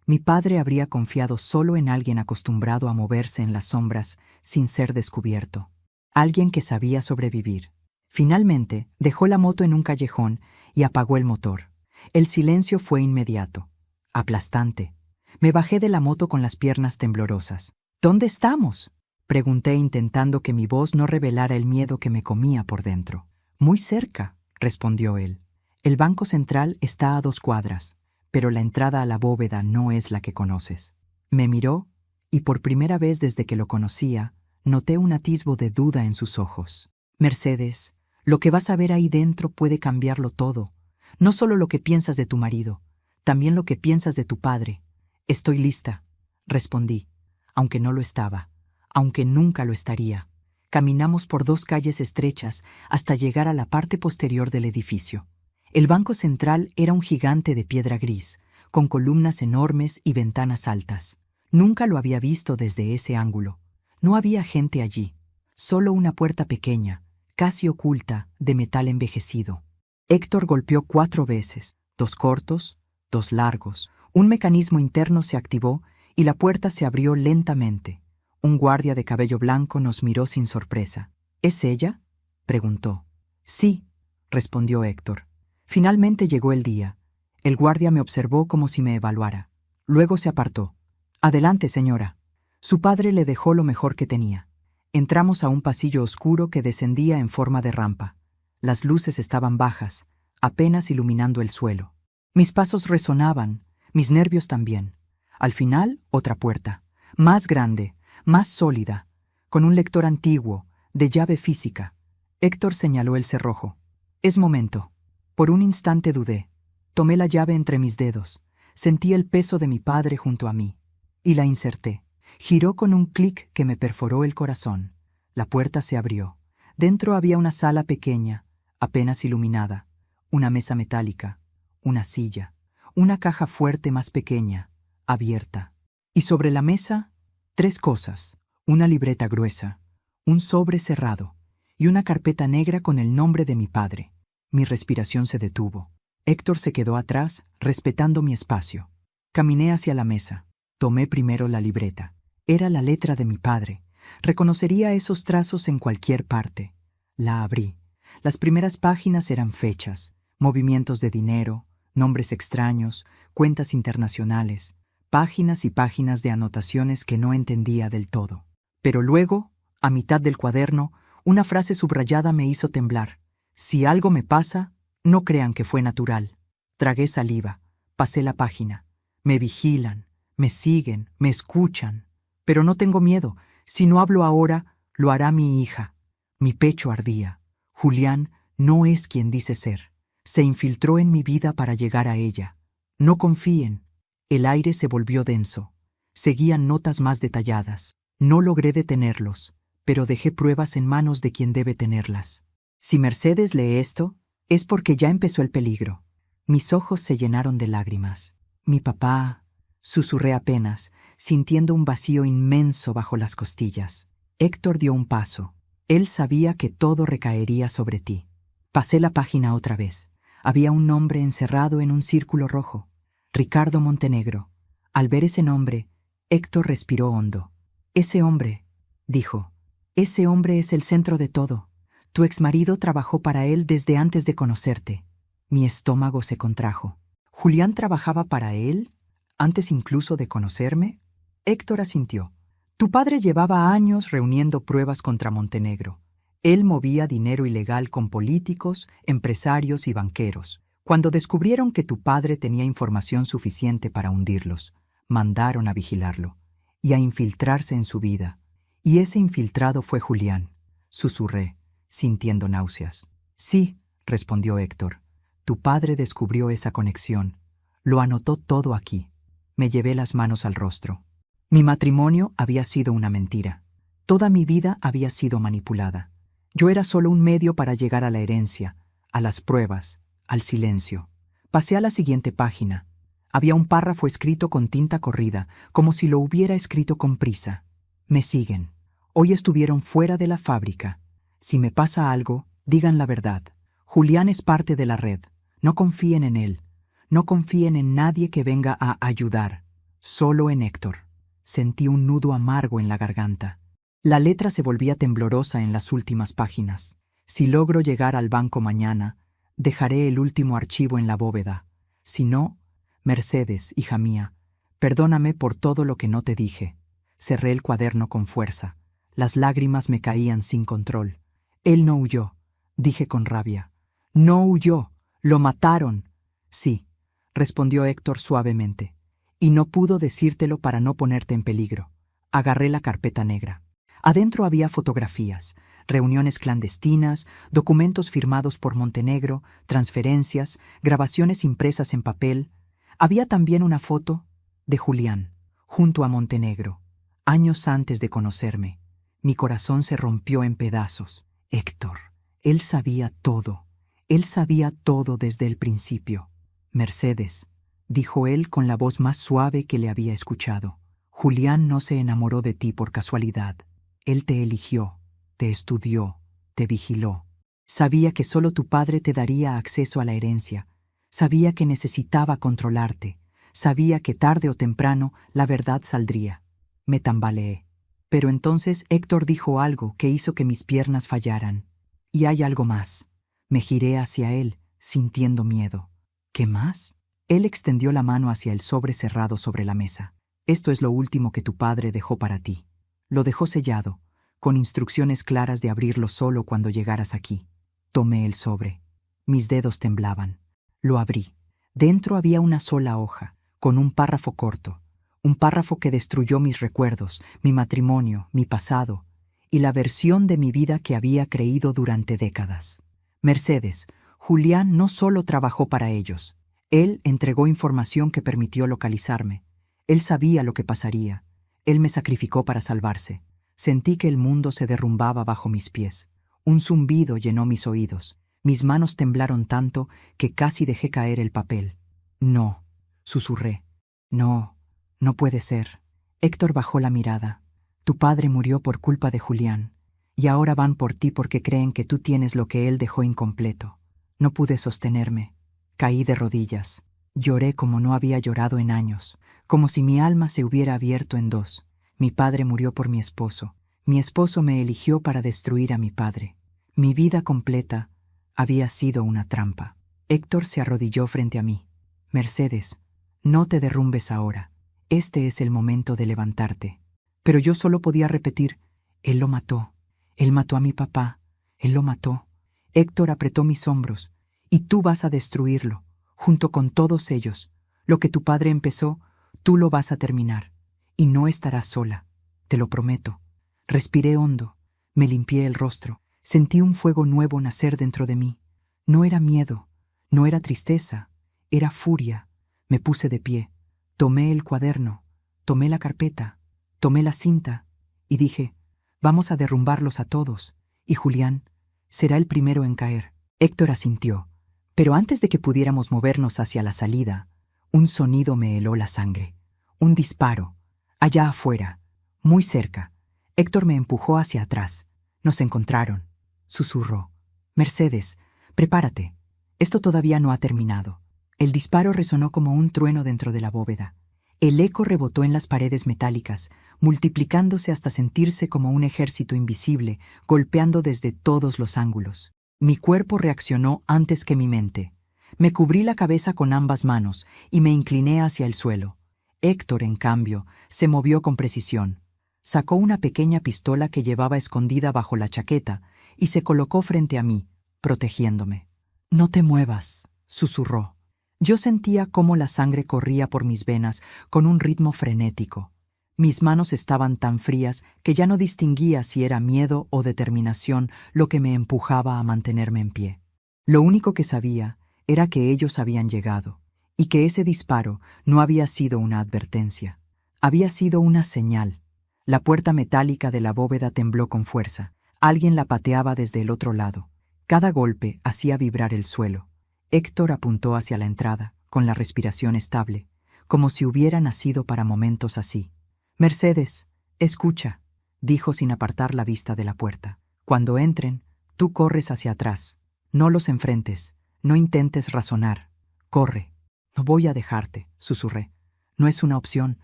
Mi padre habría confiado solo en alguien acostumbrado a moverse en las sombras sin ser descubierto. Alguien que sabía sobrevivir. Finalmente, dejó la moto en un callejón y apagó el motor. El silencio fue inmediato, aplastante. Me bajé de la moto con las piernas temblorosas. «¿Dónde estamos?», pregunté intentando que mi voz no revelara el miedo que me comía por dentro. «Muy cerca», respondió él. «El Banco Central está a 2 cuadras. Pero la entrada a la bóveda no es la que conoces». Me miró, y por primera vez desde que lo conocía, noté un atisbo de duda en sus ojos. «Mercedes, lo que vas a ver ahí dentro puede cambiarlo todo. No solo lo que piensas de tu marido, también lo que piensas de tu padre». «Estoy lista», respondí, aunque no lo estaba, aunque nunca lo estaría. Caminamos por 2 calles estrechas hasta llegar a la parte posterior del edificio. El Banco Central era un gigante de piedra gris, con columnas enormes y ventanas altas. Nunca lo había visto desde ese ángulo. No había gente allí, solo una puerta pequeña, casi oculta, de metal envejecido. Héctor golpeó 4 veces, 2 cortos, 2 largos. Un mecanismo interno se activó y la puerta se abrió lentamente. Un guardia de cabello blanco nos miró sin sorpresa. «¿Es ella?», preguntó. «Sí», respondió Héctor. Finalmente llegó el día. El guardia me observó como si me evaluara. Luego se apartó. «Adelante, señora». Su padre le dejó lo mejor que tenía. Entramos a un pasillo oscuro que descendía en forma de rampa. Las luces estaban bajas, apenas iluminando el suelo. Mis pasos resonaban, mis nervios también. Al final, otra puerta, más grande, más sólida, con un lector antiguo, de llave física. Héctor señaló el cerrojo. «Es momento». Por un instante dudé. Tomé la llave entre mis dedos. Sentí el peso de mi padre junto a mí. Y la inserté. Giró con un clic que me perforó el corazón. La puerta se abrió. Dentro había una sala pequeña, apenas iluminada, una mesa metálica, una silla, una caja fuerte más pequeña, abierta. Y sobre la mesa, 3 cosas: una libreta gruesa, un sobre cerrado y una carpeta negra con el nombre de mi padre. Mi respiración se detuvo. Héctor se quedó atrás, respetando mi espacio. Caminé hacia la mesa. Tomé primero la libreta. Era la letra de mi padre. Reconocería esos trazos en cualquier parte. La abrí. Las primeras páginas eran fechas, movimientos de dinero, nombres extraños, cuentas internacionales, páginas y páginas de anotaciones que no entendía del todo. Pero luego, a mitad del cuaderno, una frase subrayada me hizo temblar. «Si algo me pasa, no crean que fue natural». Tragué saliva, pasé la página. Me vigilan, me siguen, me escuchan. Pero no tengo miedo. Si no hablo ahora, lo hará mi hija. Mi pecho ardía. Julián no es quien dice ser. Se infiltró en mi vida para llegar a ella. No confíen. El aire se volvió denso. Seguían notas más detalladas. No logré detenerlos, pero dejé pruebas en manos de quien debe tenerlas. Si Mercedes lee esto, es porque ya empezó el peligro. Mis ojos se llenaron de lágrimas. «Mi papá», susurré apenas, sintiendo un vacío inmenso bajo las costillas. Héctor dio un paso. Él sabía que todo recaería sobre ti. Pasé la página otra vez. Había un nombre encerrado en un círculo rojo. Ricardo Montenegro. Al ver ese nombre, Héctor respiró hondo. «Ese hombre», dijo, «ese hombre es el centro de todo. Tu exmarido trabajó para él desde antes de conocerte». Mi estómago se contrajo. ¿Julián trabajaba para él, antes incluso de conocerme? Héctor asintió. «Tu padre llevaba años reuniendo pruebas contra Montenegro. Él movía dinero ilegal con políticos, empresarios y banqueros. Cuando descubrieron que tu padre tenía información suficiente para hundirlos, mandaron a vigilarlo y a infiltrarse en su vida. Y ese infiltrado fue Julián», susurré, sintiendo náuseas. «Sí», respondió Héctor. «Tu padre descubrió esa conexión. Lo anotó todo aquí». Me llevé las manos al rostro. Mi matrimonio había sido una mentira. Toda mi vida había sido manipulada. Yo era solo un medio para llegar a la herencia, a las pruebas, al silencio. Pasé a la siguiente página. Había un párrafo escrito con tinta corrida, como si lo hubiera escrito con prisa. «Me siguen. Hoy estuvieron fuera de la fábrica. Si me pasa algo, digan la verdad. Julián es parte de la red. No confíen en él. No confíen en nadie que venga a ayudar. Solo en Héctor». Sentí un nudo amargo en la garganta. La letra se volvía temblorosa en las últimas páginas. «Si logro llegar al banco mañana, dejaré el último archivo en la bóveda. Si no, Mercedes, hija mía, perdóname por todo lo que no te dije». Cerré el cuaderno con fuerza. Las lágrimas me caían sin control. «Él no huyó», dije con rabia. «No huyó. Lo mataron». «Sí», respondió Héctor suavemente. «Y no pudo decírtelo para no ponerte en peligro». Agarré la carpeta negra. Adentro había fotografías, reuniones clandestinas, documentos firmados por Montenegro, transferencias, grabaciones impresas en papel. Había también una foto de Julián, junto a Montenegro, años antes de conocerme. Mi corazón se rompió en pedazos. Héctor, él sabía todo. Él sabía todo desde el principio. «Mercedes», dijo él con la voz más suave que le había escuchado, «Julián no se enamoró de ti por casualidad. Él te eligió, te estudió, te vigiló. Sabía que solo tu padre te daría acceso a la herencia. Sabía que necesitaba controlarte. Sabía que tarde o temprano la verdad saldría». Me tambaleé. Pero entonces Héctor dijo algo que hizo que mis piernas fallaran. «Y hay algo más». Me giré hacia él, sintiendo miedo. ¿Qué más? Él extendió la mano hacia el sobre cerrado sobre la mesa. Esto es lo último que tu padre dejó para ti. Lo dejó sellado, con instrucciones claras de abrirlo solo cuando llegaras aquí. Tomé el sobre. Mis dedos temblaban. Lo abrí. Dentro había una sola hoja, con un párrafo corto. Un párrafo que destruyó mis recuerdos, mi matrimonio, mi pasado, y la versión de mi vida que había creído durante décadas. Mercedes, Julián no solo trabajó para ellos. Él entregó información que permitió localizarme. Él sabía lo que pasaría. Él me sacrificó para salvarse. Sentí que el mundo se derrumbaba bajo mis pies. Un zumbido llenó mis oídos. Mis manos temblaron tanto que casi dejé caer el papel. No, susurré. No, no puede ser. Héctor bajó la mirada. Tu padre murió por culpa de Julián, y ahora van por ti porque creen que tú tienes lo que él dejó incompleto. No pude sostenerme. Caí de rodillas. Lloré como no había llorado en años, como si mi alma se hubiera abierto en dos. Mi padre murió por mi esposo. Mi esposo me eligió para destruir a mi padre. Mi vida completa había sido una trampa. Héctor se arrodilló frente a mí. Mercedes, no te derrumbes ahora. Este es el momento de levantarte. Pero yo solo podía repetir, él lo mató. Él mató a mi papá. Él lo mató. Héctor apretó mis hombros. Y tú vas a destruirlo, junto con todos ellos. Lo que tu padre empezó, tú lo vas a terminar. Y no estarás sola, te lo prometo. Respiré hondo, me limpié el rostro. Sentí un fuego nuevo nacer dentro de mí. No era miedo, no era tristeza, era furia. Me puse de pie, tomé el cuaderno, tomé la carpeta, tomé la cinta y dije, vamos a derrumbarlos a todos, y Julián será el primero en caer. Héctor asintió, pero antes de que pudiéramos movernos hacia la salida, un sonido me heló la sangre. Un disparo, allá afuera, muy cerca. Héctor me empujó hacia atrás. Nos encontraron. Susurró. Mercedes, prepárate. Esto todavía no ha terminado. El disparo resonó como un trueno dentro de la bóveda. El eco rebotó en las paredes metálicas, multiplicándose hasta sentirse como un ejército invisible, golpeando desde todos los ángulos. Mi cuerpo reaccionó antes que mi mente. Me cubrí la cabeza con ambas manos y me incliné hacia el suelo. Héctor, en cambio, se movió con precisión. Sacó una pequeña pistola que llevaba escondida bajo la chaqueta y se colocó frente a mí, protegiéndome. «No te muevas», susurró. Yo sentía cómo la sangre corría por mis venas con un ritmo frenético. Mis manos estaban tan frías que ya no distinguía si era miedo o determinación lo que me empujaba a mantenerme en pie. Lo único que sabía era que ellos habían llegado, y que ese disparo no había sido una advertencia. Había sido una señal. La puerta metálica de la bóveda tembló con fuerza. Alguien la pateaba desde el otro lado. Cada golpe hacía vibrar el suelo. Héctor apuntó hacia la entrada, con la respiración estable, como si hubiera nacido para momentos así. «Mercedes, escucha», dijo sin apartar la vista de la puerta. «Cuando entren, tú corres hacia atrás. No los enfrentes, no intentes razonar. Corre». «No voy a dejarte», susurré. «No es una opción»,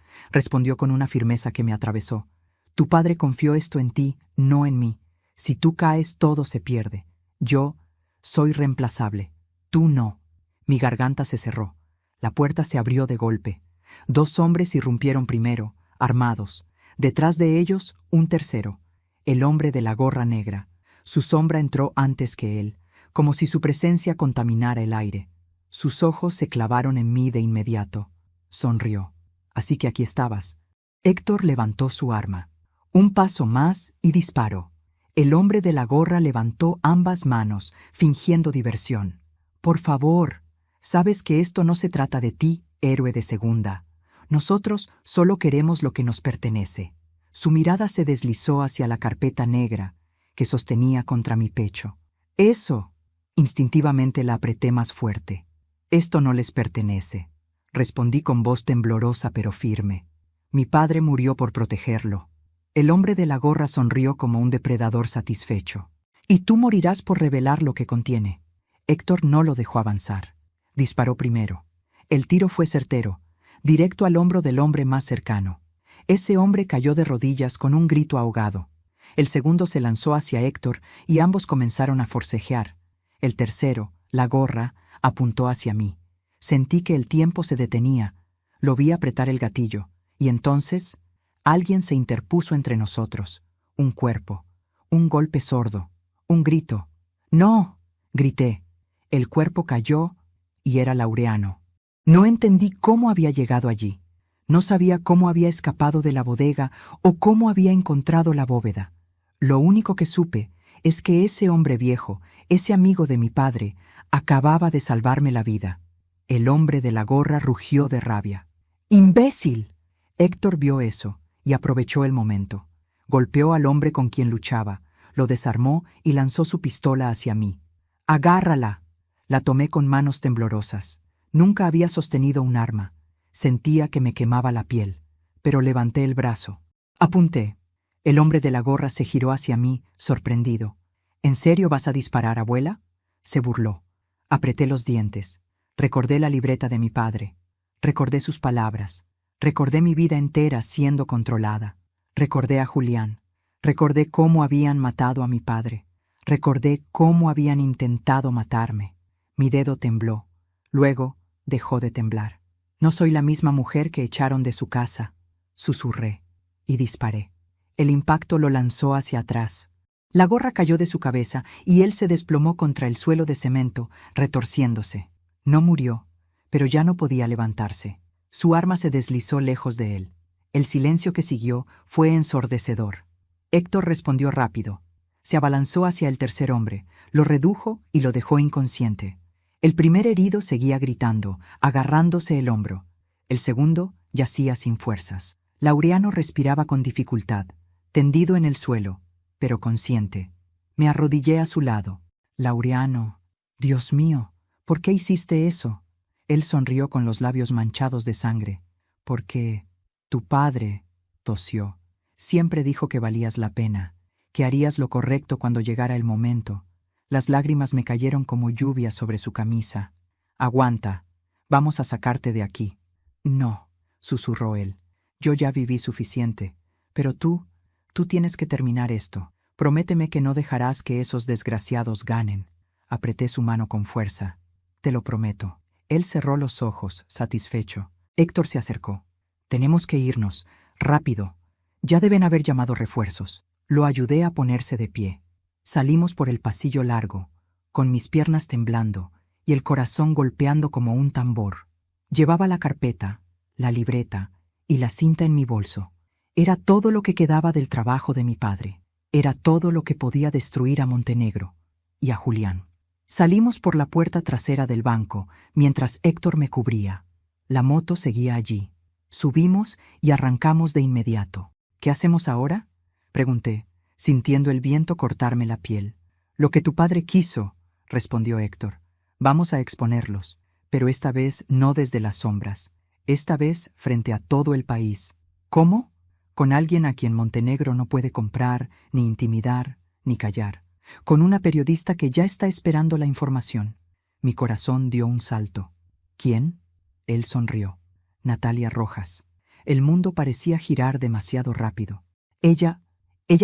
respondió con una firmeza que me atravesó. «Tu padre confió esto en ti, no en mí. Si tú caes, todo se pierde. Yo soy reemplazable. Tú no». Mi garganta se cerró. La puerta se abrió de golpe. 2 hombres irrumpieron primero, armados. Detrás de ellos, un tercero, el hombre de la gorra negra. Su sombra entró antes que él, como si su presencia contaminara el aire. Sus ojos se clavaron en mí de inmediato. Sonrió. «Así que aquí estabas». Héctor levantó su arma. Un paso más y disparó. El hombre de la gorra levantó ambas manos, fingiendo diversión. «Por favor, sabes que esto no se trata de ti, héroe de segunda. Nosotros solo queremos lo que nos pertenece». Su mirada se deslizó hacia la carpeta negra que sostenía contra mi pecho. «Eso». Instintivamente la apreté más fuerte. «Esto no les pertenece», respondí con voz temblorosa pero firme. «Mi padre murió por protegerlo». El hombre de la gorra sonrió como un depredador satisfecho. «Y tú morirás por revelar lo que contiene». Héctor no lo dejó avanzar. Disparó primero. El tiro fue certero, directo al hombro del hombre más cercano. Ese hombre cayó de rodillas con un grito ahogado. El segundo se lanzó hacia Héctor y ambos comenzaron a forcejear. El tercero La gorra apuntó hacia mí. Sentí que el tiempo se detenía. Lo vi apretar el gatillo, y entonces alguien se interpuso entre nosotros. Un cuerpo, un golpe sordo, un grito. ¡No!, grité. El cuerpo cayó y era Laureano. No entendí cómo había llegado allí. No sabía cómo había escapado de la bodega o cómo había encontrado la bóveda. Lo único que supe es que ese hombre viejo, ese amigo de mi padre, acababa de salvarme la vida. El hombre de la gorra rugió de rabia. ¡Imbécil! Héctor vio eso y aprovechó el momento. Golpeó al hombre con quien luchaba, lo desarmó y lanzó su pistola hacia mí. ¡Agárrala! La tomé con manos temblorosas. Nunca había sostenido un arma. Sentía que me quemaba la piel, pero levanté el brazo. Apunté. El hombre de la gorra se giró hacia mí, sorprendido. ¿En serio vas a disparar, abuela?, se burló. Apreté los dientes. Recordé la libreta de mi padre. Recordé sus palabras. Recordé mi vida entera siendo controlada. Recordé a Julián. Recordé cómo habían matado a mi padre. Recordé cómo habían intentado matarme. Mi dedo tembló. Luego dejó de temblar. No soy la misma mujer que echaron de su casa, susurré, y disparé. El impacto lo lanzó hacia atrás. La gorra cayó de su cabeza y él se desplomó contra el suelo de cemento, retorciéndose. No murió, pero ya no podía levantarse. Su arma se deslizó lejos de él. El silencio que siguió fue ensordecedor. Héctor respondió rápido. Se abalanzó hacia el tercer hombre, lo redujo y lo dejó inconsciente. El primer herido seguía gritando, agarrándose el hombro. El segundo yacía sin fuerzas. Laureano respiraba con dificultad, tendido en el suelo, pero consciente. Me arrodillé a su lado. Laureano, Dios mío, ¿por qué hiciste eso? Él sonrió con los labios manchados de sangre. Porque tu padre, tosió, siempre dijo que valías la pena, que harías lo correcto cuando llegara el momento. Las lágrimas me cayeron como lluvia sobre su camisa. Aguanta, vamos a sacarte de aquí. No, susurró él. Yo ya viví suficiente. Pero tú tienes que terminar esto. Prométeme que no dejarás que esos desgraciados ganen. Apreté su mano con fuerza. Te lo prometo. Él cerró los ojos, satisfecho. Héctor se acercó. Tenemos que irnos. Rápido. Ya deben haber llamado refuerzos. Lo ayudé a ponerse de pie. Salimos por el pasillo largo, con mis piernas temblando y el corazón golpeando como un tambor. Llevaba la carpeta, la libreta y la cinta en mi bolso. Era todo lo que quedaba del trabajo de mi padre. Era todo lo que podía destruir a Montenegro y a Julián. Salimos por la puerta trasera del banco, mientras Héctor me cubría. La moto seguía allí. Subimos y arrancamos de inmediato. ¿Qué hacemos ahora?, pregunté, sintiendo el viento cortarme la piel. Lo que tu padre quiso, respondió Héctor. Vamos a exponerlos, pero esta vez no desde las sombras. Esta vez frente a todo el país. ¿Cómo? Con alguien a quien Montenegro no puede comprar, ni intimidar, ni callar. Con una periodista que ya está esperando la información. Mi corazón dio un salto. ¿Quién? Él sonrió. Natalia Rojas. El mundo parecía girar demasiado rápido. ¿Ella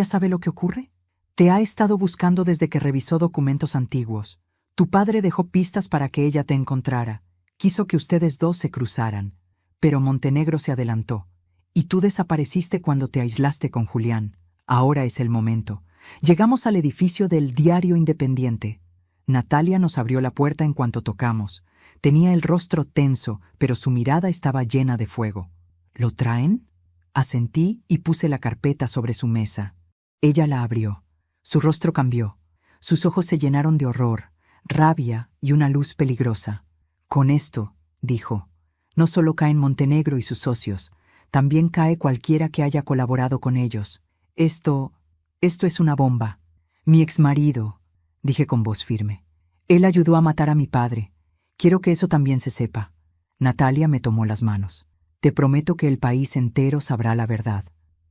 sabe lo que ocurre? Te ha estado buscando desde que revisó documentos antiguos. Tu padre dejó pistas para que ella te encontrara. Quiso que ustedes dos se cruzaran. Pero Montenegro se adelantó. Y tú desapareciste cuando te aislaste con Julián. Ahora es el momento. Llegamos al edificio del Diario Independiente. Natalia nos abrió la puerta en cuanto tocamos. Tenía el rostro tenso, pero su mirada estaba llena de fuego. ¿Lo traen? Asentí y puse la carpeta sobre su mesa. Ella la abrió. Su rostro cambió. Sus ojos se llenaron de horror, rabia y una luz peligrosa. Con esto, dijo, no solo caen Montenegro y sus socios, también cae cualquiera que haya colaborado con ellos. Esto es una bomba. Mi exmarido, dije con voz firme. Él ayudó a matar a mi padre. Quiero que eso también se sepa. Natalia me tomó las manos. Te prometo que el país entero sabrá la verdad.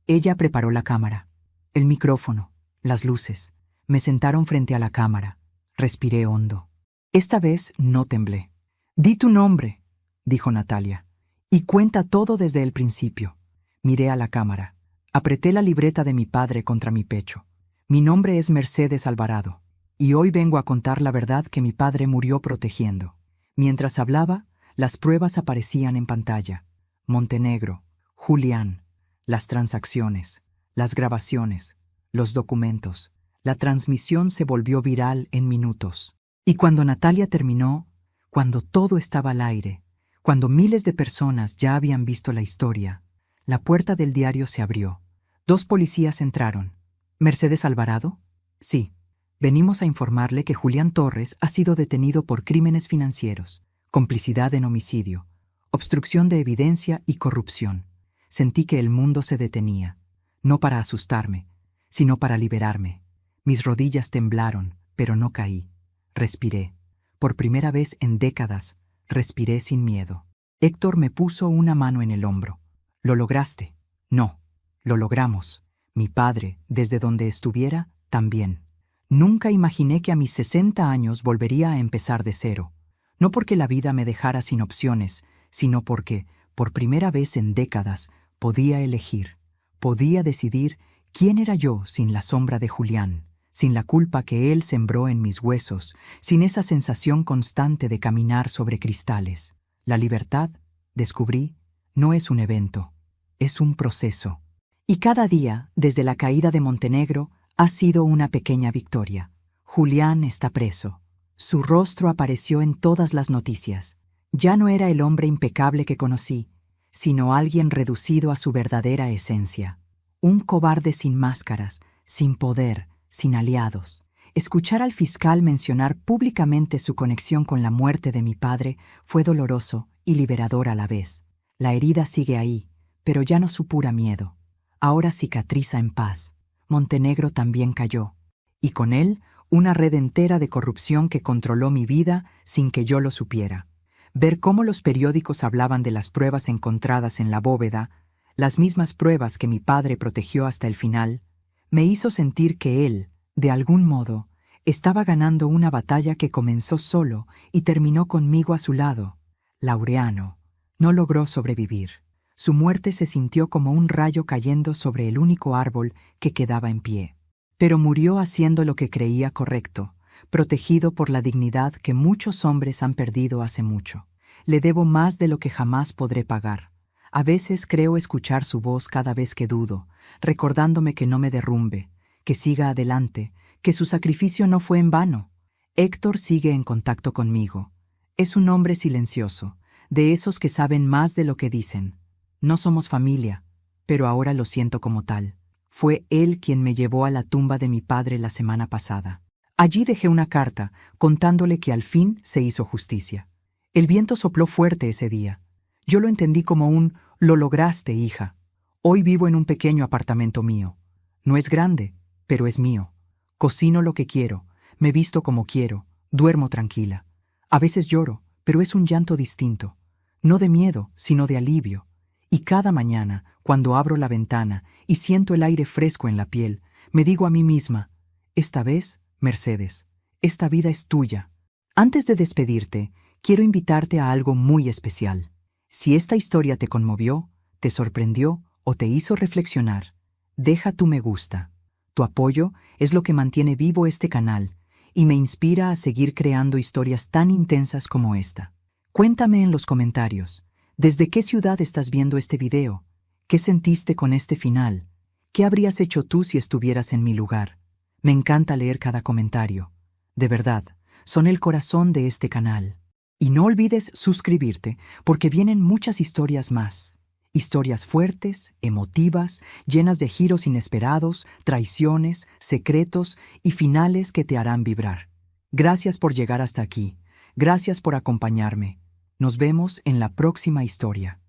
Ella preparó la cámara, el micrófono, las luces. Me sentaron frente a la cámara. Respiré hondo. Esta vez no temblé. Di tu nombre, dijo Natalia, y cuenta todo desde el principio. Miré a la cámara. Apreté la libreta de mi padre contra mi pecho. Mi nombre es Mercedes Alvarado. Y hoy vengo a contar la verdad que mi padre murió protegiendo. Mientras hablaba, las pruebas aparecían en pantalla. Montenegro, Julián, las transacciones, las grabaciones, los documentos. La transmisión se volvió viral en minutos. Y cuando Natalia terminó, cuando todo estaba al aire, cuando miles de personas ya habían visto la historia, la puerta del diario se abrió. 2 policías entraron. ¿Mercedes Alvarado? Sí. Venimos a informarle que Julián Torres ha sido detenido por crímenes financieros, complicidad en homicidio, obstrucción de evidencia y corrupción. Sentí que el mundo se detenía, no para asustarme, sino para liberarme. Mis rodillas temblaron, pero no caí. Respiré. Por primera vez en décadas, respiré sin miedo. Héctor me puso una mano en el hombro. ¿Lo lograste? No. Lo logramos. Mi padre, desde donde estuviera, también. Nunca imaginé que a mis 60 años volvería a empezar de cero. No porque la vida me dejara sin opciones, sino porque, por primera vez en décadas, podía elegir. Podía decidir quién era yo sin la sombra de Julián, sin la culpa que él sembró en mis huesos, sin esa sensación constante de caminar sobre cristales. La libertad, descubrí, no es un evento, es un proceso. Y cada día, desde la caída de Montenegro, ha sido una pequeña victoria. Julián está preso. Su rostro apareció en todas las noticias. Ya no era el hombre impecable que conocí, sino alguien reducido a su verdadera esencia. Un cobarde sin máscaras, sin poder, sin aliados. Escuchar al fiscal mencionar públicamente su conexión con la muerte de mi padre fue doloroso y liberador a la vez. La herida sigue ahí, pero ya no supura miedo. Ahora cicatriza en paz. Montenegro también cayó, y con él una red entera de corrupción que controló mi vida sin que yo lo supiera. Ver cómo los periódicos hablaban de las pruebas encontradas en la bóveda, las mismas pruebas que mi padre protegió hasta el final, me hizo sentir que él, de algún modo, estaba ganando una batalla que comenzó solo y terminó conmigo a su lado. Laureano no logró sobrevivir. Su muerte se sintió como un rayo cayendo sobre el único árbol que quedaba en pie. Pero murió haciendo lo que creía correcto, protegido por la dignidad que muchos hombres han perdido hace mucho. Le debo más de lo que jamás podré pagar. A veces creo escuchar su voz cada vez que dudo, recordándome que no me derrumbe, que siga adelante, que su sacrificio no fue en vano. Héctor sigue en contacto conmigo. Es un hombre silencioso, de esos que saben más de lo que dicen. No somos familia, pero ahora lo siento como tal. Fue él quien me llevó a la tumba de mi padre la semana pasada. Allí dejé una carta contándole que al fin se hizo justicia. El viento sopló fuerte ese día. Yo lo entendí como un «lo lograste, hija». Hoy vivo en un pequeño apartamento mío. No es grande, pero es mío. Cocino lo que quiero, me visto como quiero, duermo tranquila. A veces lloro, pero es un llanto distinto. No de miedo, sino de alivio. Y cada mañana, cuando abro la ventana y siento el aire fresco en la piel, me digo a mí misma, esta vez, Mercedes, esta vida es tuya. Antes de despedirte, quiero invitarte a algo muy especial. Si esta historia te conmovió, te sorprendió o te hizo reflexionar, deja tu me gusta. Tu apoyo es lo que mantiene vivo este canal y me inspira a seguir creando historias tan intensas como esta. Cuéntame en los comentarios. ¿Desde qué ciudad estás viendo este video? ¿Qué sentiste con este final? ¿Qué habrías hecho tú si estuvieras en mi lugar? Me encanta leer cada comentario. De verdad, son el corazón de este canal. Y no olvides suscribirte, porque vienen muchas historias más. Historias fuertes, emotivas, llenas de giros inesperados, traiciones, secretos y finales que te harán vibrar. Gracias por llegar hasta aquí. Gracias por acompañarme. Nos vemos en la próxima historia.